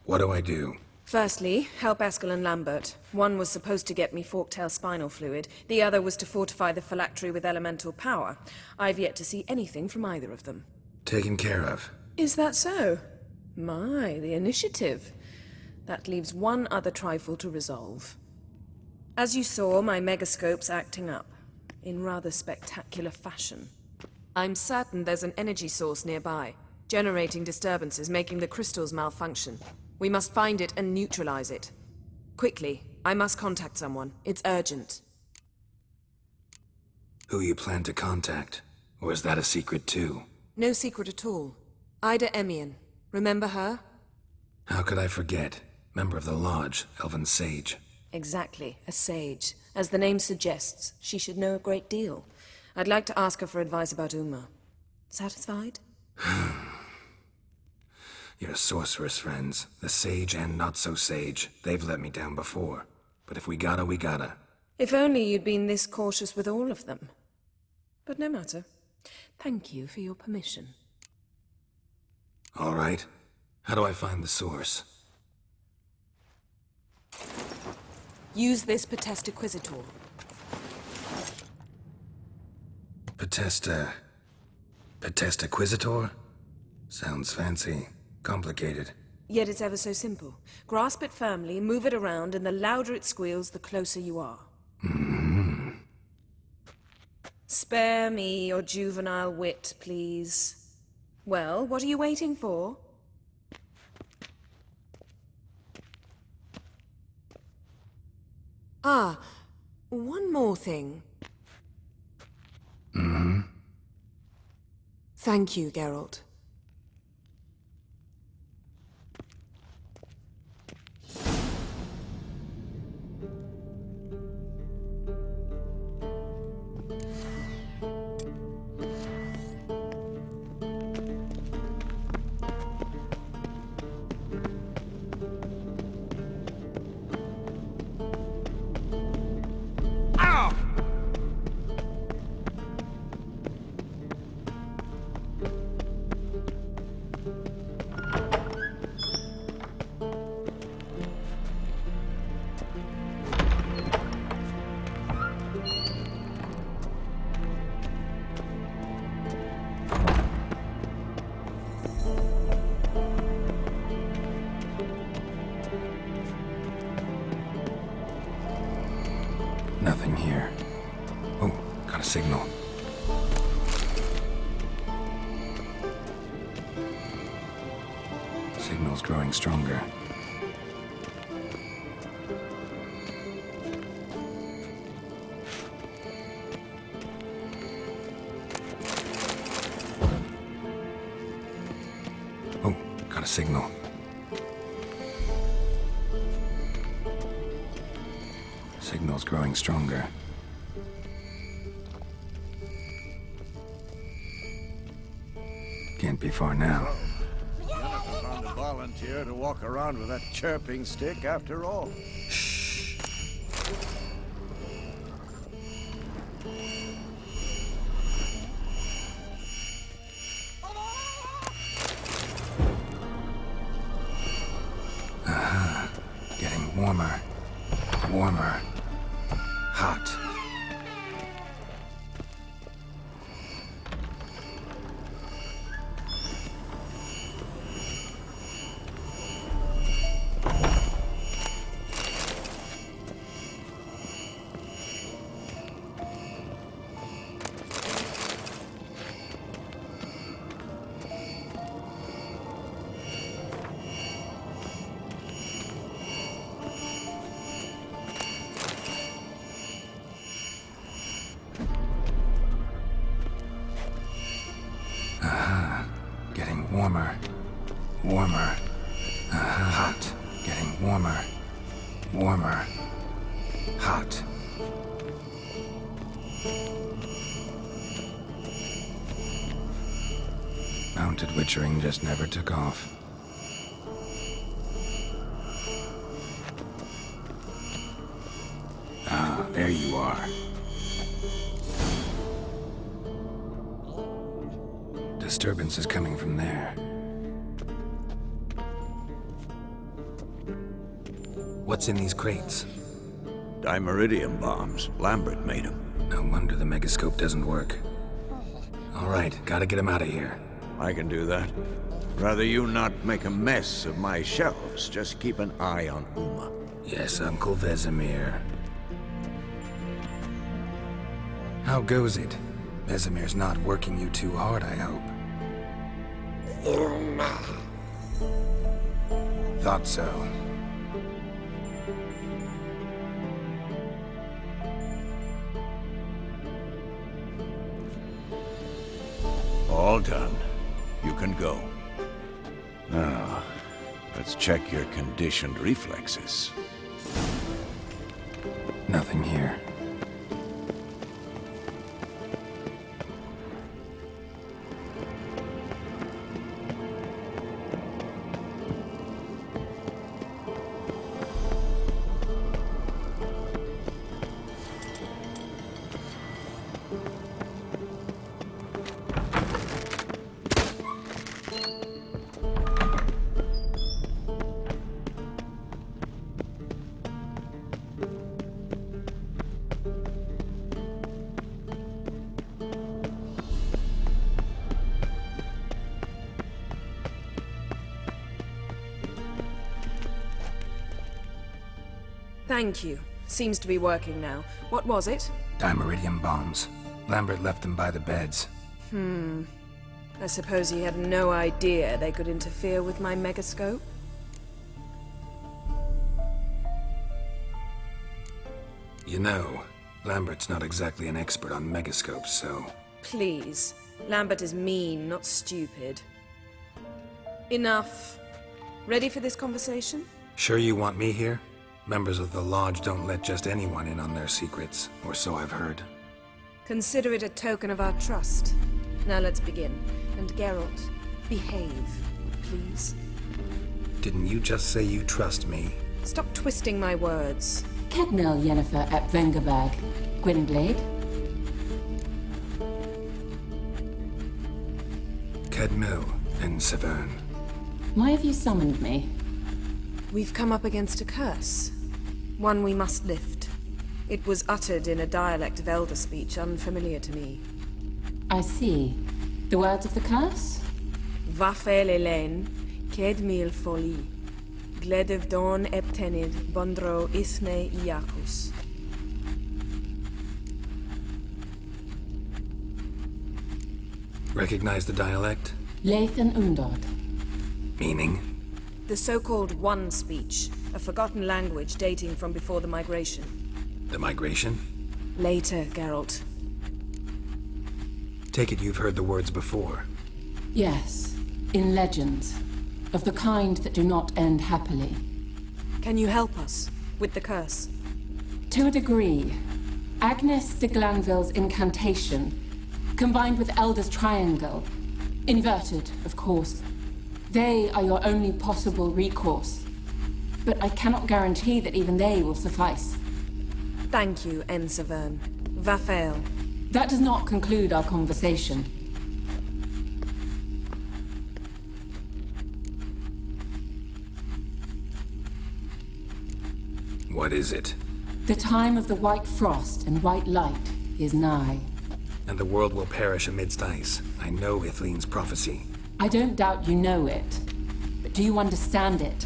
Speaker 1: What do I do?
Speaker 7: Firstly, help Eskel and Lambert. One was supposed to get me forktail spinal fluid, the other was to fortify the phylactery with elemental power. I've yet to see anything from either of them.
Speaker 1: Taken care of.
Speaker 7: Is that so? My, the initiative. That leaves one other trifle to resolve. As you saw, my megascope's acting up, in rather spectacular fashion. I'm certain there's an energy source nearby, generating disturbances, making the crystals malfunction. We must find it and neutralize it. Quickly, I must contact someone. It's urgent.
Speaker 1: Who you plan to contact? Or is that a secret too?
Speaker 7: No secret at all. Ida Emian. Remember her?
Speaker 1: How could I forget? Member of the Lodge, Elven Sage.
Speaker 7: Exactly, a sage. As the name suggests, she should know a great deal. I'd like to ask her for advice about UUMMAA. Satisfied?
Speaker 1: Your sorceress friends, the sage and not-so-sage, they've let me down before. But if we gotta, we gotta.
Speaker 7: If only you'd been this cautious with all of them. But no matter. Thank you for your permission.
Speaker 1: All right. How do I find the source?
Speaker 7: Use this Potestaquizitor.
Speaker 1: Potestaquizitor? Sounds fancy. Complicated.
Speaker 7: Yet it's ever so simple. Grasp it firmly, move it around, and the louder it squeals, the closer you are. Spare me your juvenile wit, please. Well, what are you waiting for? Ah, one more thing. Thank you, Geralt.
Speaker 1: Nothing here. Oh, got a signal. Signal's growing stronger. Oh, got a signal. Signal's growing stronger. Can't be far now.
Speaker 3: Jennifer found a volunteer to walk around with that chirping stick after all.
Speaker 1: Getting warmer. Warmer. Hot. Getting warmer. Warmer. Hot. Getting warmer. Warmer. Hot. Mounted witchering just never took off. Ah, there you are. Disturbance is coming from there. What's in these crates?
Speaker 3: Dimeridium bombs. Lambert made them.
Speaker 1: No wonder the megascope doesn't work. All right, gotta get him out of here.
Speaker 3: I can do that. Rather you not make a mess of my shelves. Just keep an eye on UUMMAA.
Speaker 1: Yes, Uncle Vesemir. How goes it? Vesemir's not working you too hard, I hope. Thought so.
Speaker 3: All done. You can go. Now, let's check your conditioned reflexes.
Speaker 1: Nothing here.
Speaker 7: Thank you. Seems to be working now. What was it?
Speaker 1: Dimeridium bombs. Lambert left them by the beds.
Speaker 7: I suppose he had no idea they could interfere with my megascope?
Speaker 1: You know, Lambert's not exactly an expert on megascopes, so...
Speaker 7: Please. Lambert is mean, not stupid. Enough. Ready for this conversation?
Speaker 1: Sure you want me here? Members of the Lodge don't let just anyone in on their secrets, or so I've heard.
Speaker 7: Consider it a token of our trust. Now let's begin. And Geralt, behave, please.
Speaker 1: Didn't you just say you trust me?
Speaker 7: Stop twisting my words.
Speaker 13: Kednel Yennefer at Vengerberg. Gwynblade?
Speaker 1: Kedmil and Severn.
Speaker 13: Why have you summoned me?
Speaker 7: We've come up against a curse. One we must lift. It was uttered in a dialect of Elder speech unfamiliar to me.
Speaker 13: I see. The words of the curse?
Speaker 7: Vafel Elaine, Ked mil foli. Gledev don eptenid bondro ithne iakus.
Speaker 1: Recognize the dialect?
Speaker 13: Lathan Undod.
Speaker 1: Meaning?
Speaker 7: The so-called One speech, a forgotten language dating from before the migration.
Speaker 1: The migration?
Speaker 7: Later, Geralt.
Speaker 1: Take it you've heard the words before.
Speaker 13: Yes, in legends. Of the kind that do not end happily.
Speaker 7: Can you help us with the curse?
Speaker 13: To a degree. Agnes de Glanville's incantation, combined with Elder's triangle, inverted, of course. They are your only possible recourse. But I cannot guarantee that even they will suffice.
Speaker 7: Thank you, Severn. Vafel.
Speaker 13: That does not conclude our conversation.
Speaker 1: What is it?
Speaker 13: The time of the white frost and white light is nigh.
Speaker 1: And the world will perish amidst ice. I know Ithleen's prophecy.
Speaker 13: I don't doubt you know it, but do you understand it?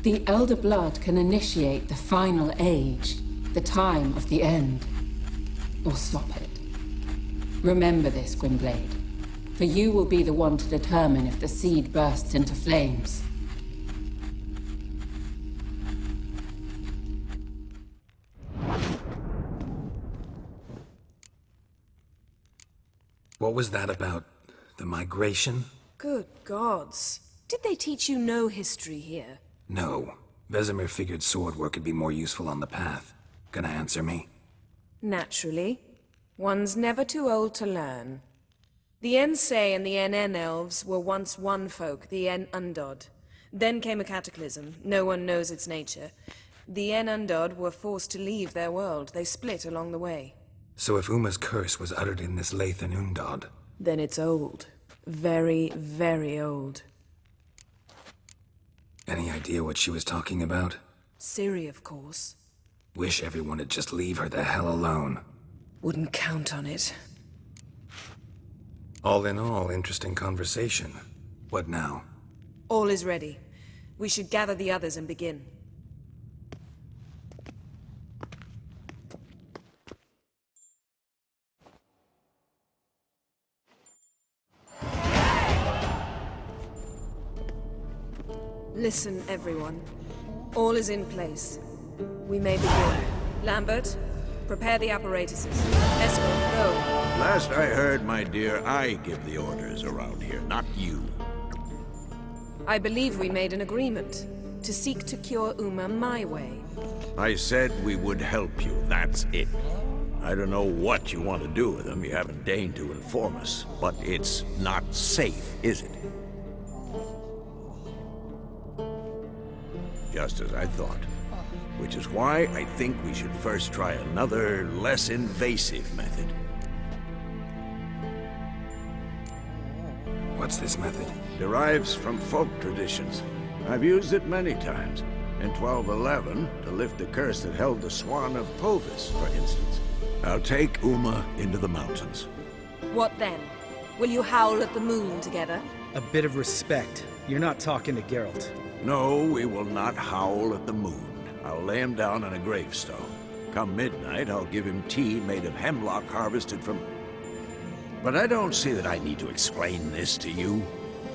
Speaker 13: The Elder Blood can initiate the final age, the time of the end, or stop it. Remember this, Gwynblade, for you will be the one to determine if the seed bursts into flames.
Speaker 1: What was that about? The migration?
Speaker 7: Good gods. Did they teach you no history here?
Speaker 1: No. Vesemir figured sword work could be more useful on the path. Gonna answer me?
Speaker 7: Naturally. One's never too old to learn. The Ensei and the NN elves were once one folk, the En Undod. Then came a cataclysm. No one knows its nature. The En Undod were forced to leave their world. They split along the way.
Speaker 1: So if Umma's curse was uttered in this Lathan Undod...
Speaker 7: Then it's old. Very, very old.
Speaker 1: Any idea what she was talking about?
Speaker 7: Ciri, of course.
Speaker 1: Wish everyone would just leave her the hell alone.
Speaker 7: Wouldn't count on it.
Speaker 1: All in all, interesting conversation. What now?
Speaker 7: All is ready. We should gather the others and begin. Listen, everyone. All is in place. We may begin. Lambert, Prepare the apparatuses. Escort, go.
Speaker 3: Last I heard, my dear, I give the orders around here, not you.
Speaker 7: I believe we made an agreement to seek to cure Uma my way.
Speaker 3: I said we would help you, that's it. I don't know what you want to do with them, you haven't deigned to inform us, but it's not safe, is it? Just as I thought. Which is why I think we should first try another, less invasive method.
Speaker 1: What's this method?
Speaker 3: Derives from folk traditions. I've used it many times. In 1211, to lift the curse that held the Swan of Povis, for instance. I'll take Uma into the mountains.
Speaker 7: What then? Will you howl at the moon together?
Speaker 6: A bit of respect. You're not talking to Geralt.
Speaker 3: No, we will not howl at the moon. I'll lay him down on a gravestone. Come midnight, I'll give him tea made of hemlock harvested from... But I don't see that I need to explain this to you.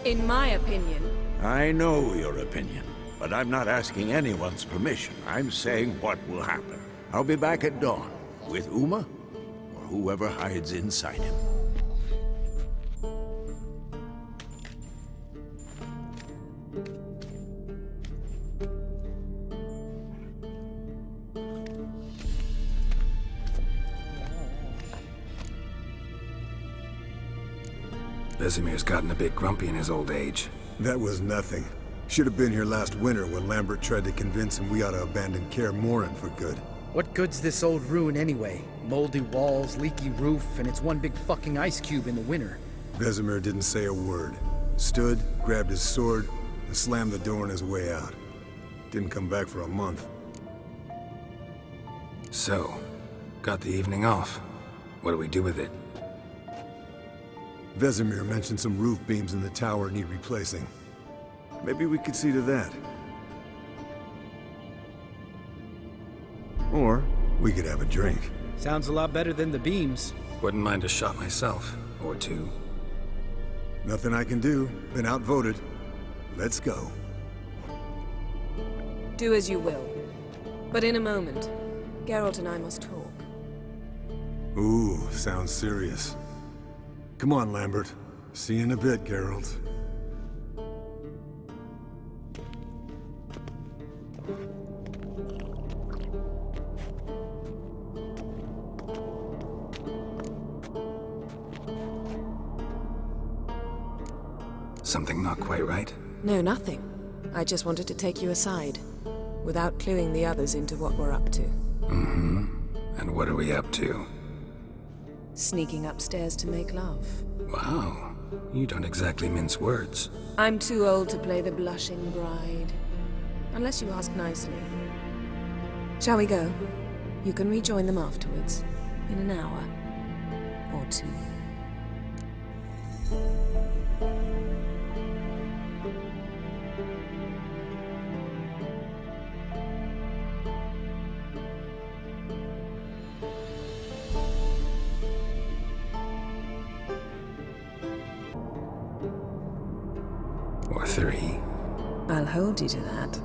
Speaker 7: In my opinion...
Speaker 3: I know your opinion, but I'm not asking anyone's permission. I'm saying what will happen. I'll be back at dawn, with Uma, or whoever hides inside him.
Speaker 1: Vesemir's gotten a bit grumpy in his old age.
Speaker 9: That was nothing. Should have been here last winter when Lambert tried to convince him we ought to abandon Kaer Morhen for good.
Speaker 6: What good's this old ruin anyway? Moldy walls, leaky roof, and it's one big fucking ice cube in the winter.
Speaker 9: Vesemir didn't say a word. Stood, grabbed his sword, and slammed the door on his way out. Didn't come back for a month.
Speaker 1: So, got the evening off. What do we do with it?
Speaker 9: Vesemir mentioned some roof beams in the tower need replacing. Maybe we could see to that. Or we could have a drink.
Speaker 6: Sounds a lot better than the beams.
Speaker 1: Wouldn't mind a shot myself, or two.
Speaker 9: Nothing I can do. Been outvoted. Let's go.
Speaker 7: Do as you will. But in a moment, Geralt and I must talk.
Speaker 9: Ooh, sounds serious. Come on, Lambert. See you in a bit, Geralt.
Speaker 1: Something not quite right?
Speaker 7: No, nothing. I just wanted to take you aside, without cluing the others into what we're up to.
Speaker 1: Mm-hmm. And what are we up to?
Speaker 7: Sneaking upstairs to make love.
Speaker 1: Wow. You don't exactly mince words.
Speaker 7: I'm too old to play the blushing bride. Unless you ask nicely. Shall we go? You can rejoin them afterwards. In an hour. Or two.
Speaker 1: Or three.
Speaker 7: I'll hold you to that.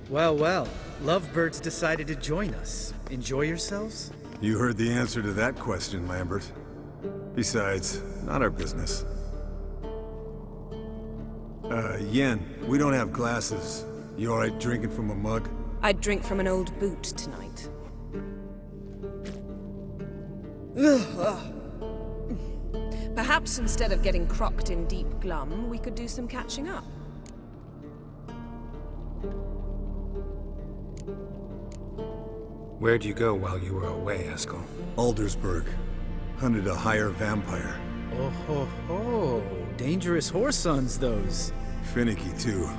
Speaker 6: Well, well. Lovebirds decided to join us. Enjoy yourselves?
Speaker 9: You heard the answer to that question, Lambert. Besides, not our business. Yen, we don't have glasses. You alright drinking from a mug?
Speaker 7: I'd drink from an old boot tonight. Perhaps instead of getting crocked in deep glum, we could do some catching up.
Speaker 1: Where'd you go while you were away, Eskel?
Speaker 9: Aldersburg. Hunted a higher vampire.
Speaker 6: Oh ho ho. Dangerous whoresons, those.
Speaker 9: Finicky, too.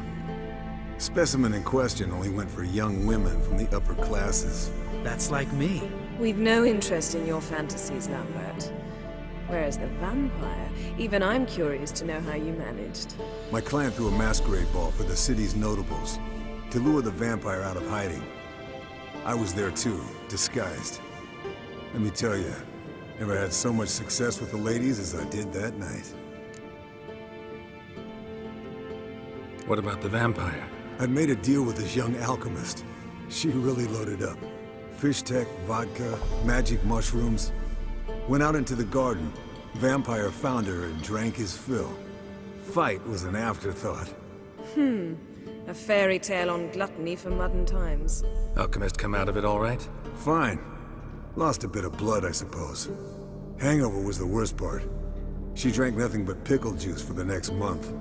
Speaker 9: Specimen in question only went for young women from the upper classes.
Speaker 6: That's like me.
Speaker 7: We've no interest in your fantasies, Lambert. Whereas the vampire, even I'm curious to know how you managed.
Speaker 9: My clan threw a masquerade ball for the city's notables to lure the vampire out of hiding. I was there too, disguised. Let me tell you, never had so much success with the ladies as I did that night.
Speaker 1: What about the vampire?
Speaker 9: I'd made a deal with this young alchemist. She really loaded up. Fish tech, vodka, magic mushrooms. Went out into the garden. Vampire found her and drank his fill. Fight was an afterthought.
Speaker 7: A fairy tale on gluttony for modern times.
Speaker 1: Alchemist come out of it all right?
Speaker 9: Fine. Lost a bit of blood, I suppose. Hangover was the worst part. She drank nothing but pickle juice for the next month.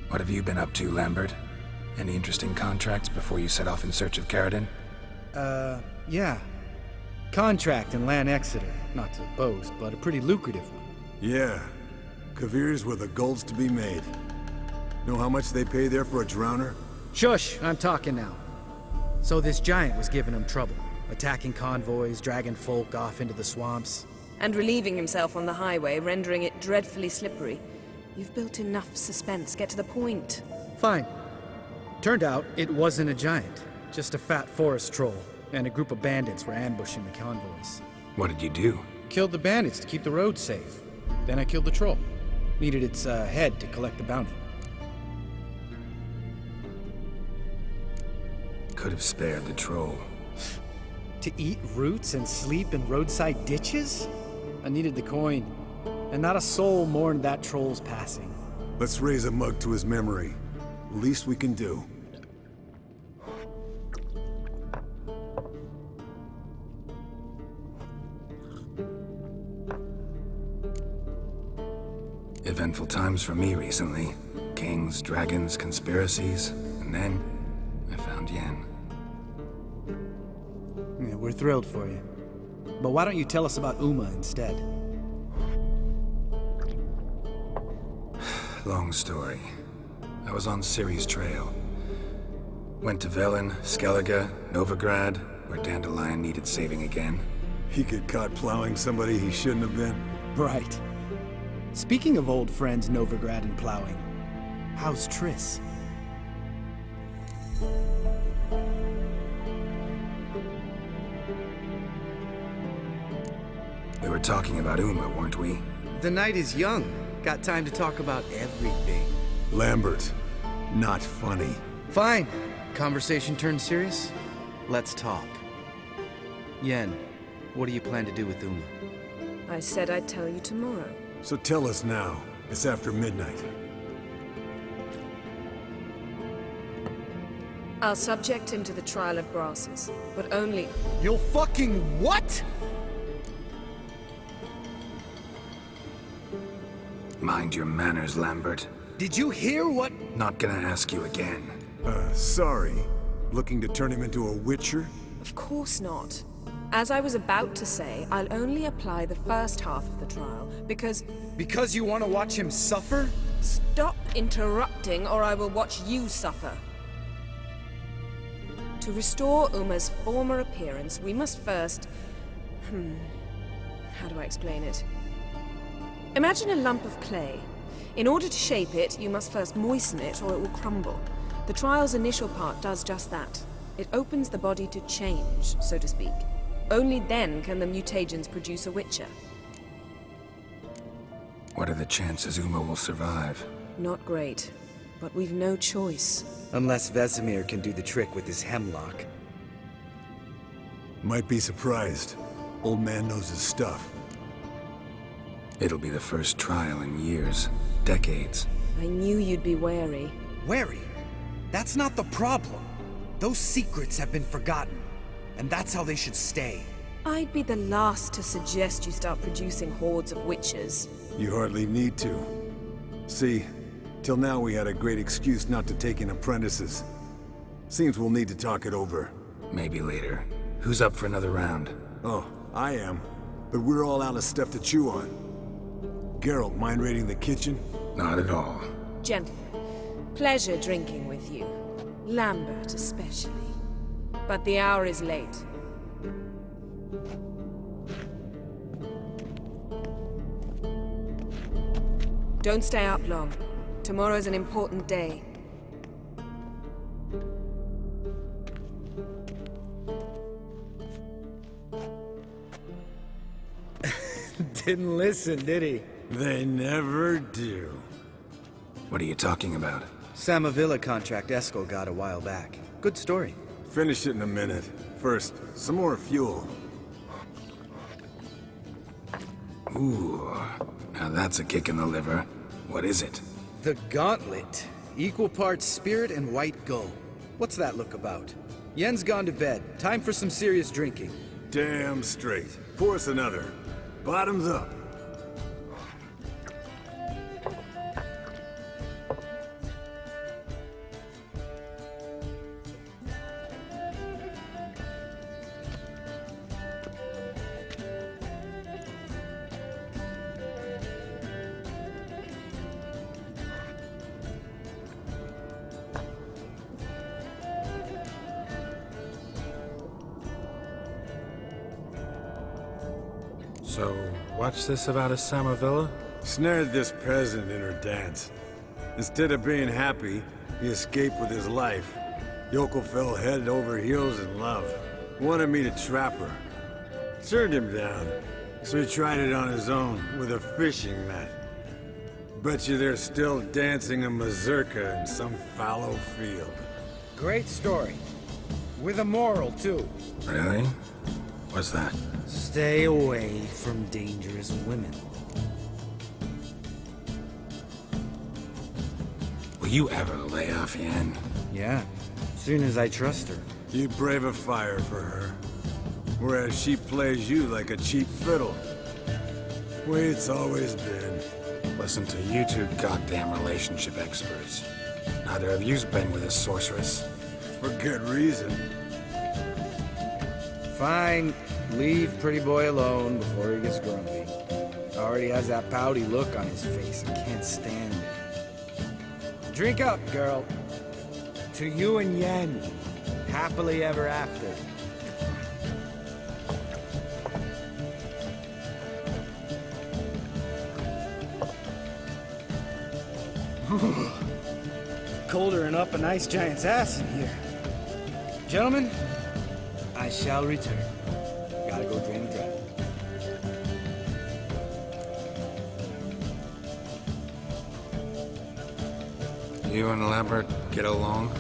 Speaker 1: What have you been up to, Lambert? Any interesting contracts before you set off in search of Caridin?
Speaker 6: Yeah. Contract in Lan Exeter. Not to boast, but a pretty lucrative one.
Speaker 9: Yeah. Kavir's were the gold's to be made. Know how much they pay there for a drowner?
Speaker 6: Shush! I'm talking now. So this giant was giving him trouble. Attacking convoys, dragging folk off into the swamps.
Speaker 7: And relieving himself on the highway, rendering it dreadfully slippery. You've built enough suspense. Get to the point.
Speaker 6: Fine. Turned out it wasn't a giant. Just a fat forest troll. And a group of bandits were ambushing the convoys.
Speaker 1: What did you do?
Speaker 6: Killed the bandits to keep the road safe. Then I killed the troll. Needed its head to collect the bounty.
Speaker 1: Could have spared the troll.
Speaker 6: To eat roots and sleep in roadside ditches? I needed the coin. And not a soul mourned that troll's passing.
Speaker 9: Let's raise a mug to his memory. Least we can do.
Speaker 1: Eventful times for me recently. Kings, dragons, conspiracies, and then I found Yen.
Speaker 6: Yeah, we're thrilled for you. But why don't you tell us about UUMMAA instead?
Speaker 1: Long story. I was on Ciri's trail. Went to Velen, Skellige, Novigrad, where Dandelion needed saving again.
Speaker 9: He get caught plowing somebody he shouldn't have been.
Speaker 6: Right. Speaking of old friends Novigrad and plowing, how's Triss?
Speaker 1: We were talking about UUMMAA, weren't we?
Speaker 10: The night is young. Got time to talk about everything.
Speaker 9: Lambert, not funny.
Speaker 10: Fine. Conversation turned serious? Let's talk. Yen, what do you plan to do with UUMMAA?
Speaker 7: I said I'd tell you tomorrow.
Speaker 9: So tell us now. It's after midnight.
Speaker 7: I'll subject him to the trial of grasses, but only...
Speaker 10: You'll fucking what?
Speaker 1: Mind your manners, Lambert.
Speaker 10: Did you hear what?
Speaker 1: Not gonna ask you again.
Speaker 9: Sorry. Looking to turn him into a witcher?
Speaker 7: Of course not. As I was about to say, I'll only apply the first half of the trial, because...
Speaker 10: Because you want to watch him suffer?
Speaker 7: Stop interrupting, or I will watch you suffer. To restore UUMMAA's former appearance, we must first... How do I explain it? Imagine a lump of clay. In order to shape it, you must first moisten it, or it will crumble. The trial's initial part does just that. It opens the body to change, so to speak. Only then can the mutagens produce a witcher.
Speaker 1: What are the chances UUMMAA will survive?
Speaker 7: Not great. but we've no choice.
Speaker 6: Unless Vesemir can do the trick with his hemlock.
Speaker 9: Might be surprised. Old man knows his stuff.
Speaker 1: It'll be the first trial in years, decades.
Speaker 7: I knew you'd be wary.
Speaker 6: Wary? That's not the problem. Those secrets have been forgotten, and that's how they should stay.
Speaker 7: I'd be the last to suggest you start producing hordes of witches.
Speaker 9: You hardly need to. See, till now we had a great excuse not to take in apprentices. Seems we'll need to talk it over.
Speaker 1: Maybe later. Who's up for another round?
Speaker 9: Oh, I am. But we're all out of stuff to chew on. Geralt, mind raiding the kitchen?
Speaker 1: Not at all.
Speaker 7: Gentlemen, pleasure drinking with you. Lambert especially. But the hour is late. Don't stay up long. Tomorrow's an important day.
Speaker 6: Didn't listen, did he?
Speaker 9: They never do.
Speaker 1: What are you talking about?
Speaker 6: Samavilla contract Eskel got a while back. Good story.
Speaker 9: Finish it in a minute. First, some more fuel.
Speaker 1: Ooh, now that's a kick in the liver. What is it?
Speaker 6: The Gauntlet. Equal parts spirit and white gull. What's that look about? Yen's gone to bed. Time for some serious drinking.
Speaker 9: Damn straight. Pour us another. Bottoms up.
Speaker 14: So, what's this about a Samavilla?
Speaker 9: Snared this peasant in her dance. Instead of being happy, he escaped with his life. Yokel fell head over heels in love. Wanted me to trap her. Turned him down, so he tried it on his own with a fishing net. Bet you they're still dancing a mazurka in some fallow field.
Speaker 6: Great story. With a moral, too.
Speaker 1: Really? What's that?
Speaker 6: Stay away from dangerous women.
Speaker 1: Will you ever lay off Yen?
Speaker 6: Yeah, soon as I trust her.
Speaker 9: You brave a fire for her, whereas she plays you like a cheap fiddle. Way it's always been.
Speaker 1: Listen to you two goddamn relationship experts. Neither of you's been with a sorceress.
Speaker 9: For good reason.
Speaker 6: Fine. Leave pretty boy alone before he gets grumpy. Already has that pouty look on his face. I can't stand it. Drink up, girl. To you and Yen. Happily ever after. Colder than up a nice giant's ass in here. Gentlemen, I shall return. Gotta go drain the dragon.
Speaker 1: You and Lambert get along?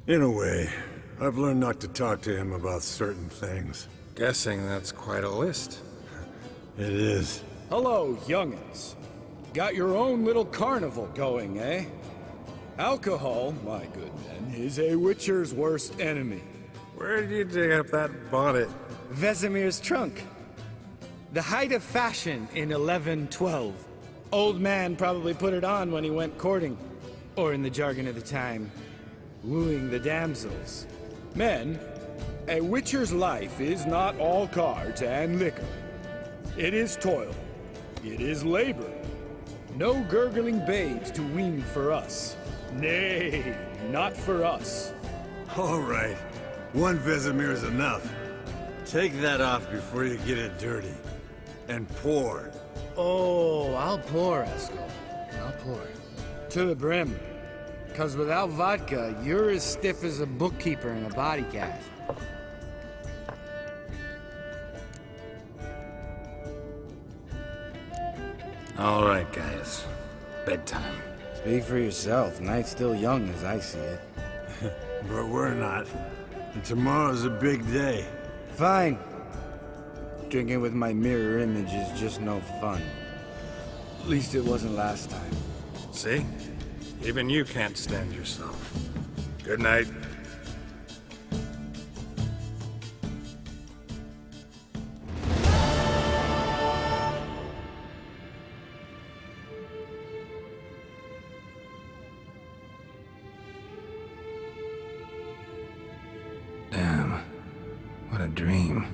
Speaker 9: In a way. I've learned not to talk to him about certain things.
Speaker 1: Guessing that's quite a list.
Speaker 9: It is.
Speaker 8: Hello, young'uns. Got your own little carnival going, eh? Alcohol, my good men, is a witcher's worst enemy.
Speaker 14: Where did you dig up that bonnet?
Speaker 6: Vesemir's trunk. The height of fashion in 1112. Old man probably put it on when he went courting. Or in the jargon of the time, wooing the damsels.
Speaker 8: Men, a witcher's life is not all cards and liquor. It is toil. It is labor. No gurgling babes to wean for us. Nay, not for us.
Speaker 9: All right. One Vesemir's enough. Take that off before you get it dirty. And pour.
Speaker 6: Oh, I'll pour, Eskel. I'll pour. To the brim. 'Cause without vodka, you're as stiff as a bookkeeper in a body cast.
Speaker 1: All right, guys. Bedtime.
Speaker 6: Speak for yourself. Night's still young as I see it.
Speaker 9: But we're not. And tomorrow's a big day.
Speaker 6: Fine. Drinking with my mirror image is just no fun. At least it wasn't last time.
Speaker 14: See? Even you can't stand yourself. Good night.
Speaker 1: Damn. What a dream.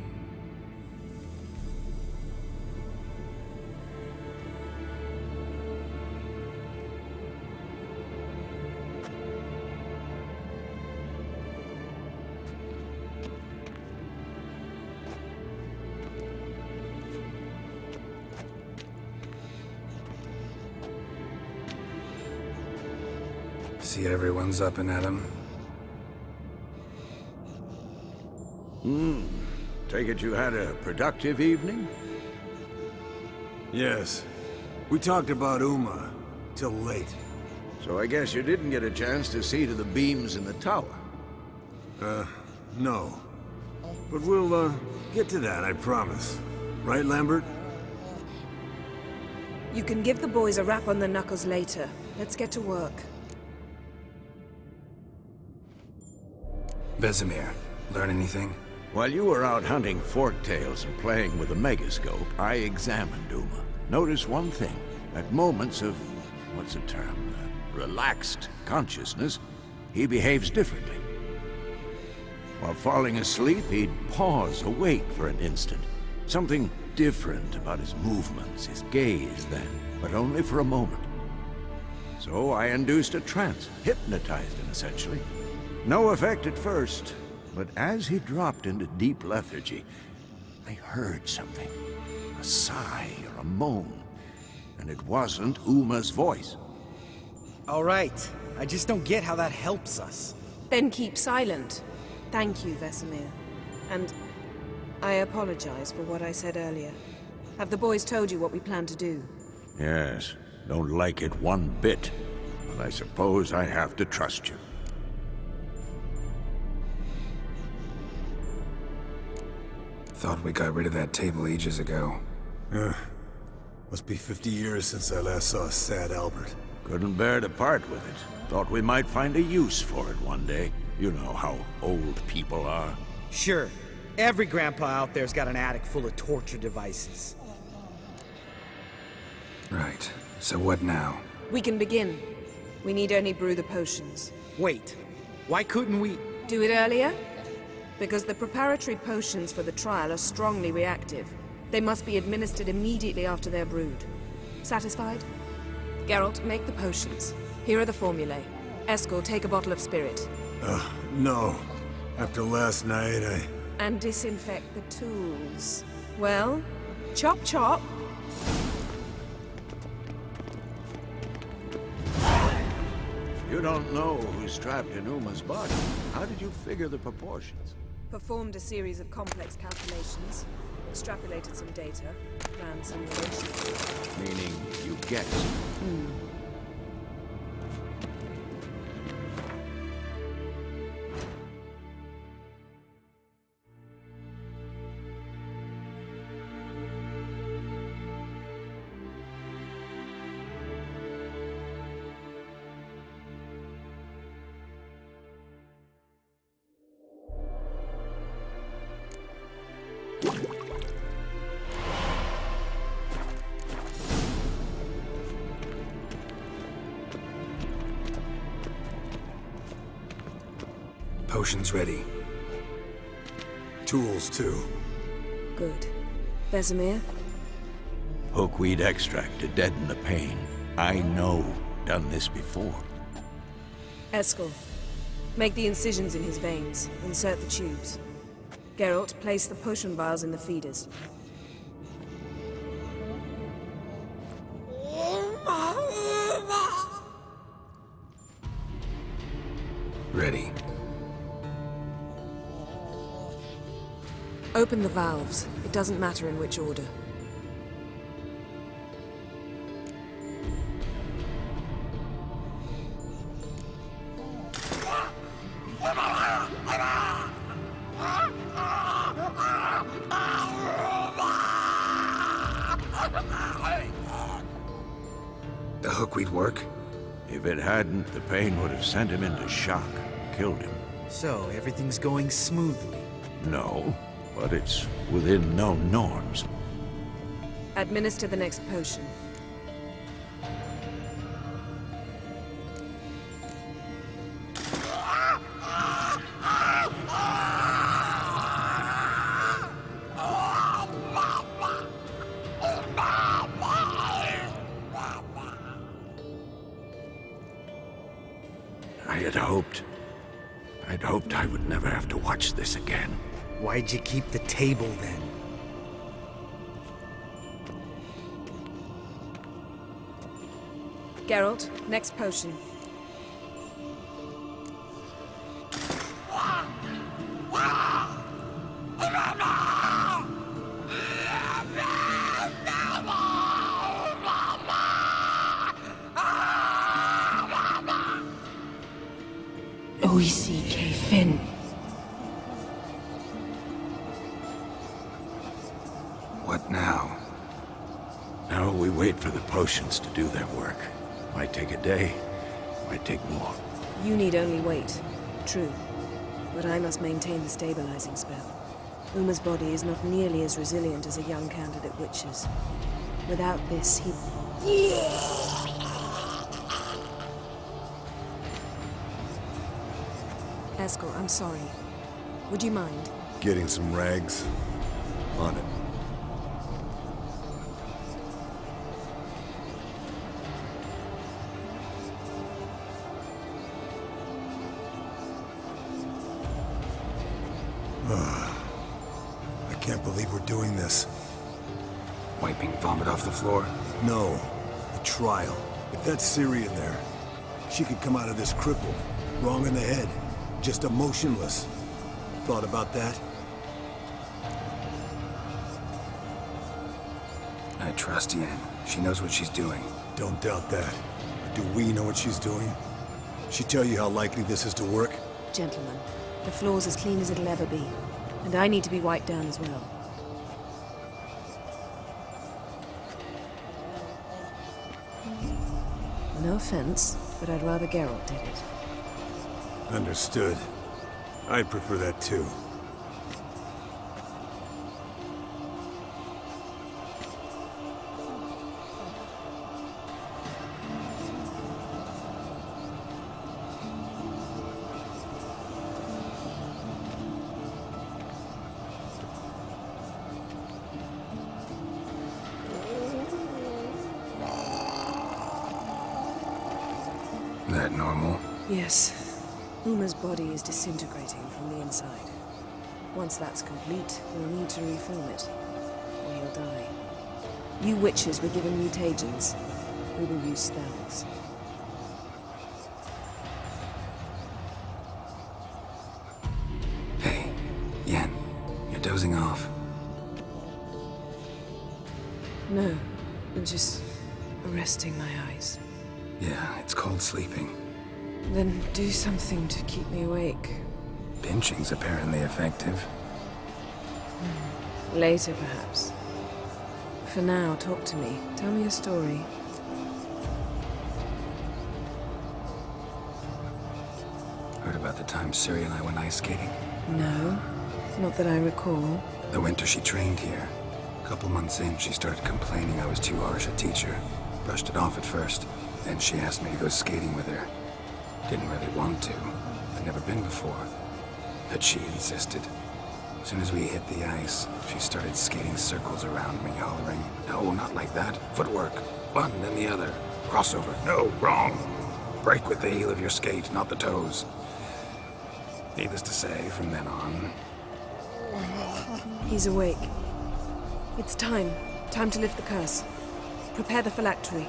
Speaker 1: See everyone's up and at 'em.
Speaker 3: Take it you had a productive evening?
Speaker 9: Yes. We talked about UUMMAA till late.
Speaker 3: So I guess you didn't get a chance to see to the beams in the tower.
Speaker 9: No. But we'll, get to that, I promise. Right, Lambert?
Speaker 7: You can give the boys a rap on the knuckles later. Let's get to work.
Speaker 1: Vesemir, learn anything?
Speaker 3: While you were out hunting forktails and playing with the megascope, I examined UUMMAA. Notice one thing. At moments of, what's the term, relaxed consciousness, he behaves differently. While falling asleep, he'd pause awake for an instant. Something different about his movements, his gaze then, but only for a moment. So I induced a trance, hypnotized him essentially. No effect at first, but as he dropped into deep lethargy, I heard something. A sigh or a moan. And it wasn't UUMMAA's voice.
Speaker 6: All right. I just don't get how that helps us.
Speaker 7: Then keep silent. Thank you, Vesemir. And I apologize for what I said earlier. Have the boys told you what we plan to do?
Speaker 3: Yes, don't like it one bit. But I suppose I have to trust you.
Speaker 1: Thought we got rid of that table ages ago.
Speaker 9: Must be 50 years since I last saw sad Albert.
Speaker 3: Couldn't bear to part with it. Thought we might find a use for it one day. You know how old people are.
Speaker 6: Sure. Every grandpa out there's got an attic full of torture devices.
Speaker 1: Right. So what now?
Speaker 7: We can begin. We need only brew the potions.
Speaker 6: Wait. Why couldn't we...
Speaker 7: Do it earlier? Because the preparatory potions for the trial are strongly reactive. They must be administered immediately after they're brewed. Satisfied? Geralt, make the potions. Here are the formulae. Eskel, take a bottle of spirit.
Speaker 9: No. After last night,
Speaker 7: And disinfect the tools. Well, chop chop.
Speaker 3: You don't know who's trapped in UUMMAA's body. How did you figure the proportions?
Speaker 7: Performed a series of complex calculations. Extrapolated some data. Ran simulations.
Speaker 3: Meaning you guessed.
Speaker 1: Potions ready.
Speaker 9: tools too.
Speaker 7: Good. Vesemir?
Speaker 3: Hookweed extract to deaden the pain. I know. Done this before.
Speaker 7: Eskel, make the incisions in his veins. Insert the tubes. Geralt, place the potion vials in the feeders.
Speaker 1: Ready.
Speaker 7: Open the valves. It doesn't matter in which order.
Speaker 1: the hook we'd work?
Speaker 3: If it hadn't, the pain would have sent him into shock, killed him.
Speaker 6: So, everything's going smoothly?
Speaker 3: No, but it's within known norms.
Speaker 7: Administer the next potion.
Speaker 3: I'd hoped I would never have to watch this again.
Speaker 6: Why'd you keep the table then?
Speaker 7: Geralt, next potion.
Speaker 13: Oisi Fin.
Speaker 1: What now?
Speaker 3: Now we wait for the potions to do their work. Might take a day, might take more.
Speaker 7: You need only wait. True. But I must maintain the stabilizing spell. Uma's body is not nearly as resilient as a young candidate witch's. Without this, he... Eskel, I'm sorry. Would you mind?
Speaker 9: Getting some rags? On it. I can't believe we're doing this.
Speaker 1: Wiping vomit off the floor?
Speaker 9: No. The trial. If that's Ciri in there, she could come out of this crippled. Wrong in the head. Just emotionless. Thought about that?
Speaker 1: I trust Yen. She knows what she's doing.
Speaker 9: Don't doubt that. But do we know what she's doing? She tell you how likely this is to work?
Speaker 7: Gentlemen, the floor's as clean as it'll ever be. And I need to be wiped down as well. No offense, but I'd rather Geralt did it.
Speaker 9: Understood. I'd prefer that too.
Speaker 1: That normal?
Speaker 7: Yes. Uma's body is disintegrating from the inside. Once that's complete, we'll need to reform it, or he'll die. You witches were given mutagens. We will use spells.
Speaker 1: Hey, Yen, you're dozing off.
Speaker 7: No, I'm just resting my eyes.
Speaker 1: Yeah, it's called sleeping.
Speaker 7: Then do something to keep me awake.
Speaker 1: Pinching's apparently effective.
Speaker 7: Later, perhaps. For now, talk to me. Tell me a story.
Speaker 1: Heard about the time Ciri and I went ice skating?
Speaker 7: No, not that I recall.
Speaker 1: The winter she trained here. A couple months in, she started complaining I was too harsh a teacher. Brushed it off at first. Then she asked me to go skating with her. Didn't really want to. I'd never been before. But she insisted. As soon as we hit the ice, she started skating circles around me, hollering, "No, not like that. Footwork. One, then the other. Crossover. No, wrong. Break with the heel of your skate, not the toes." Needless to say, from then on...
Speaker 7: He's awake. It's time. Time to lift the curse. Prepare the phylactery.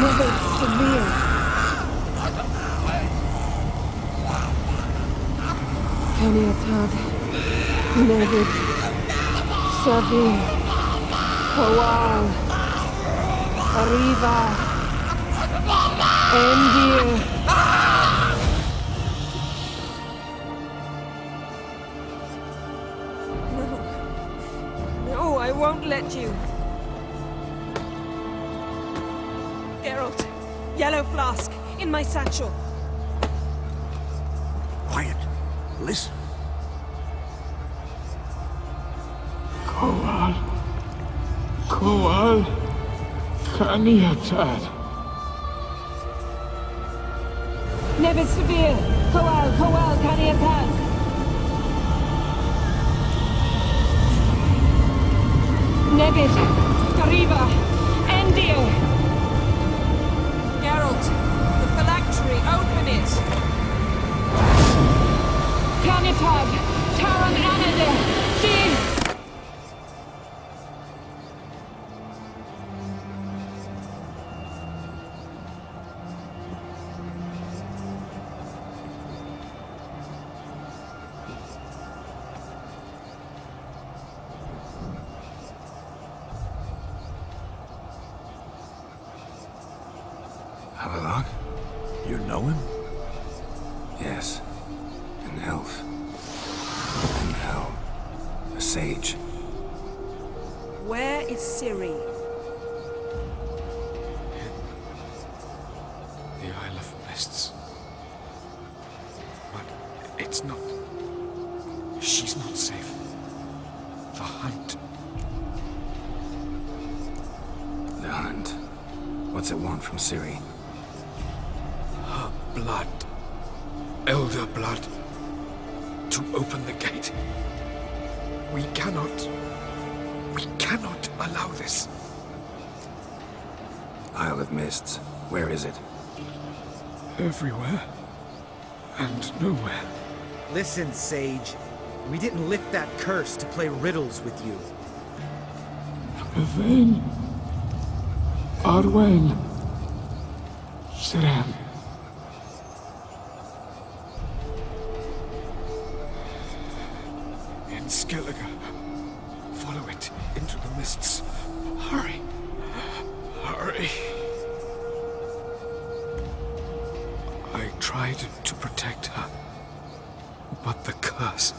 Speaker 13: Mother Severe. Keniatad. Nevid. Savi. Hawal. Arriva. Endir.
Speaker 11: won't let you. Geralt, yellow flask, in my satchel.
Speaker 3: Quiet. Listen.
Speaker 12: Koal, Kaniatad.
Speaker 13: Nevid Severe! Koal, Kaniatad! Nevid! Kariba! Endir!
Speaker 11: Geralt, the phylactery, open it!
Speaker 13: Kaniatad! Taran Anadir! Dis!
Speaker 1: Havelock?
Speaker 3: You know him?
Speaker 1: Yes. An elf. An elf. A sage.
Speaker 11: Where is Ciri?
Speaker 15: The Isle of Mists. But it's not... She's not safe. The hunt.
Speaker 1: The hunt. What's it want from Ciri?
Speaker 15: Her blood. Elder blood. To open the gate. We cannot allow this.
Speaker 1: Isle of Mists. Where is it?
Speaker 15: Everywhere. And nowhere.
Speaker 6: Listen, Sage. We didn't lift that curse to play riddles with you.
Speaker 12: Yvain. Arwen. Siren.
Speaker 15: In Skellige. Follow it into the mists. Hurry. Hurry. I tried to protect her. But the curse...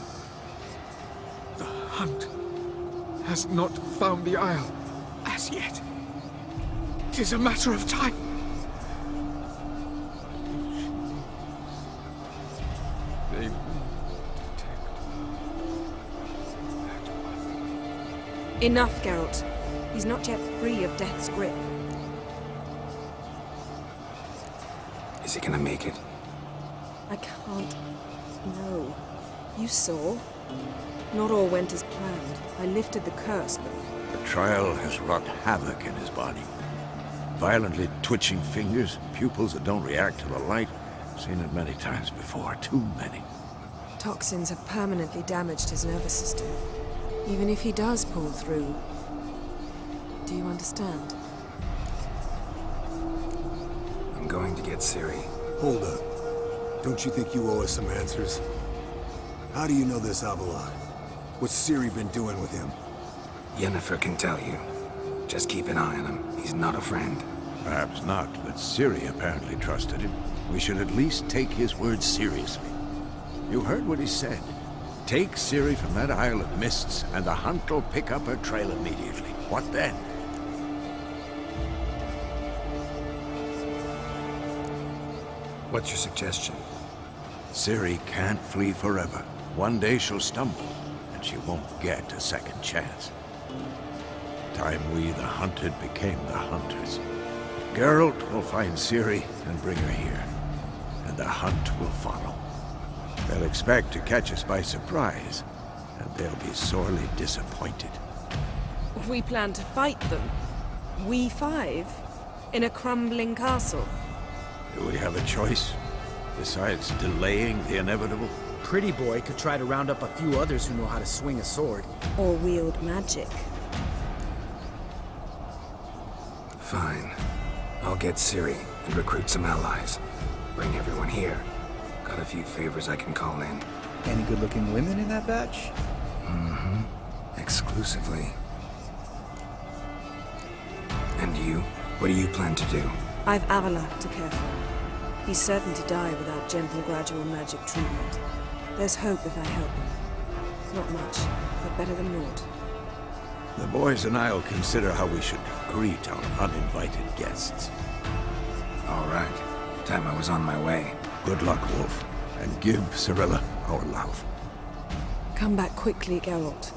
Speaker 15: The hunt has not found the Isle as yet. It is a matter of time. They will detect her.
Speaker 7: Enough, Geralt. He's not yet free of death's grip.
Speaker 1: Is he gonna make it?
Speaker 7: I can't... No. You saw. Not all went as planned. I lifted the curse, but...
Speaker 3: The trial has wrought havoc in his body. Violently twitching fingers, pupils that don't react to the light. Seen it many times before, too many.
Speaker 7: Toxins have permanently damaged his nervous system. Even if he does pull through... Do you understand?
Speaker 1: I'm going to get Ciri.
Speaker 9: Hold up. Don't you think you owe us some answers? How do you know this Havelock? What's Ciri been doing with him?
Speaker 1: Yennefer can tell you. Just keep an eye on him. He's not a friend.
Speaker 3: Perhaps not, but Ciri apparently trusted him. We should at least take his words seriously. You heard what he said. Take Ciri from that Isle of Mists, and the hunt will pick up her trail immediately. What then?
Speaker 1: What's your suggestion?
Speaker 3: Ciri can't flee forever. One day she'll stumble, and she won't get a second chance. Time we, the hunted, became the hunters. Geralt will find Ciri and bring her here, and the hunt will follow. They'll expect to catch us by surprise, and they'll be sorely disappointed.
Speaker 7: We plan to fight them. We five? In a crumbling castle?
Speaker 3: Do we have a choice? Besides delaying the inevitable?
Speaker 6: Pretty Boy could try to round up a few others who know how to swing a sword.
Speaker 7: Or wield magic.
Speaker 1: Fine. I'll get Ciri and recruit some allies. Bring everyone here. Got a few favors I can call in.
Speaker 6: Any good-looking women in that batch?
Speaker 1: Mm-hmm. Exclusively. And you? What do you plan to do?
Speaker 7: I've Avila to care for. He's certain to die without gentle, gradual magic treatment. There's hope if I help him. Not much, but better than naught.
Speaker 3: The boys and I'll consider how we should greet our uninvited guests.
Speaker 1: All right. Time I was on my way.
Speaker 3: Good luck, Wolf. And give Cirilla our love.
Speaker 7: Come back quickly, Geralt.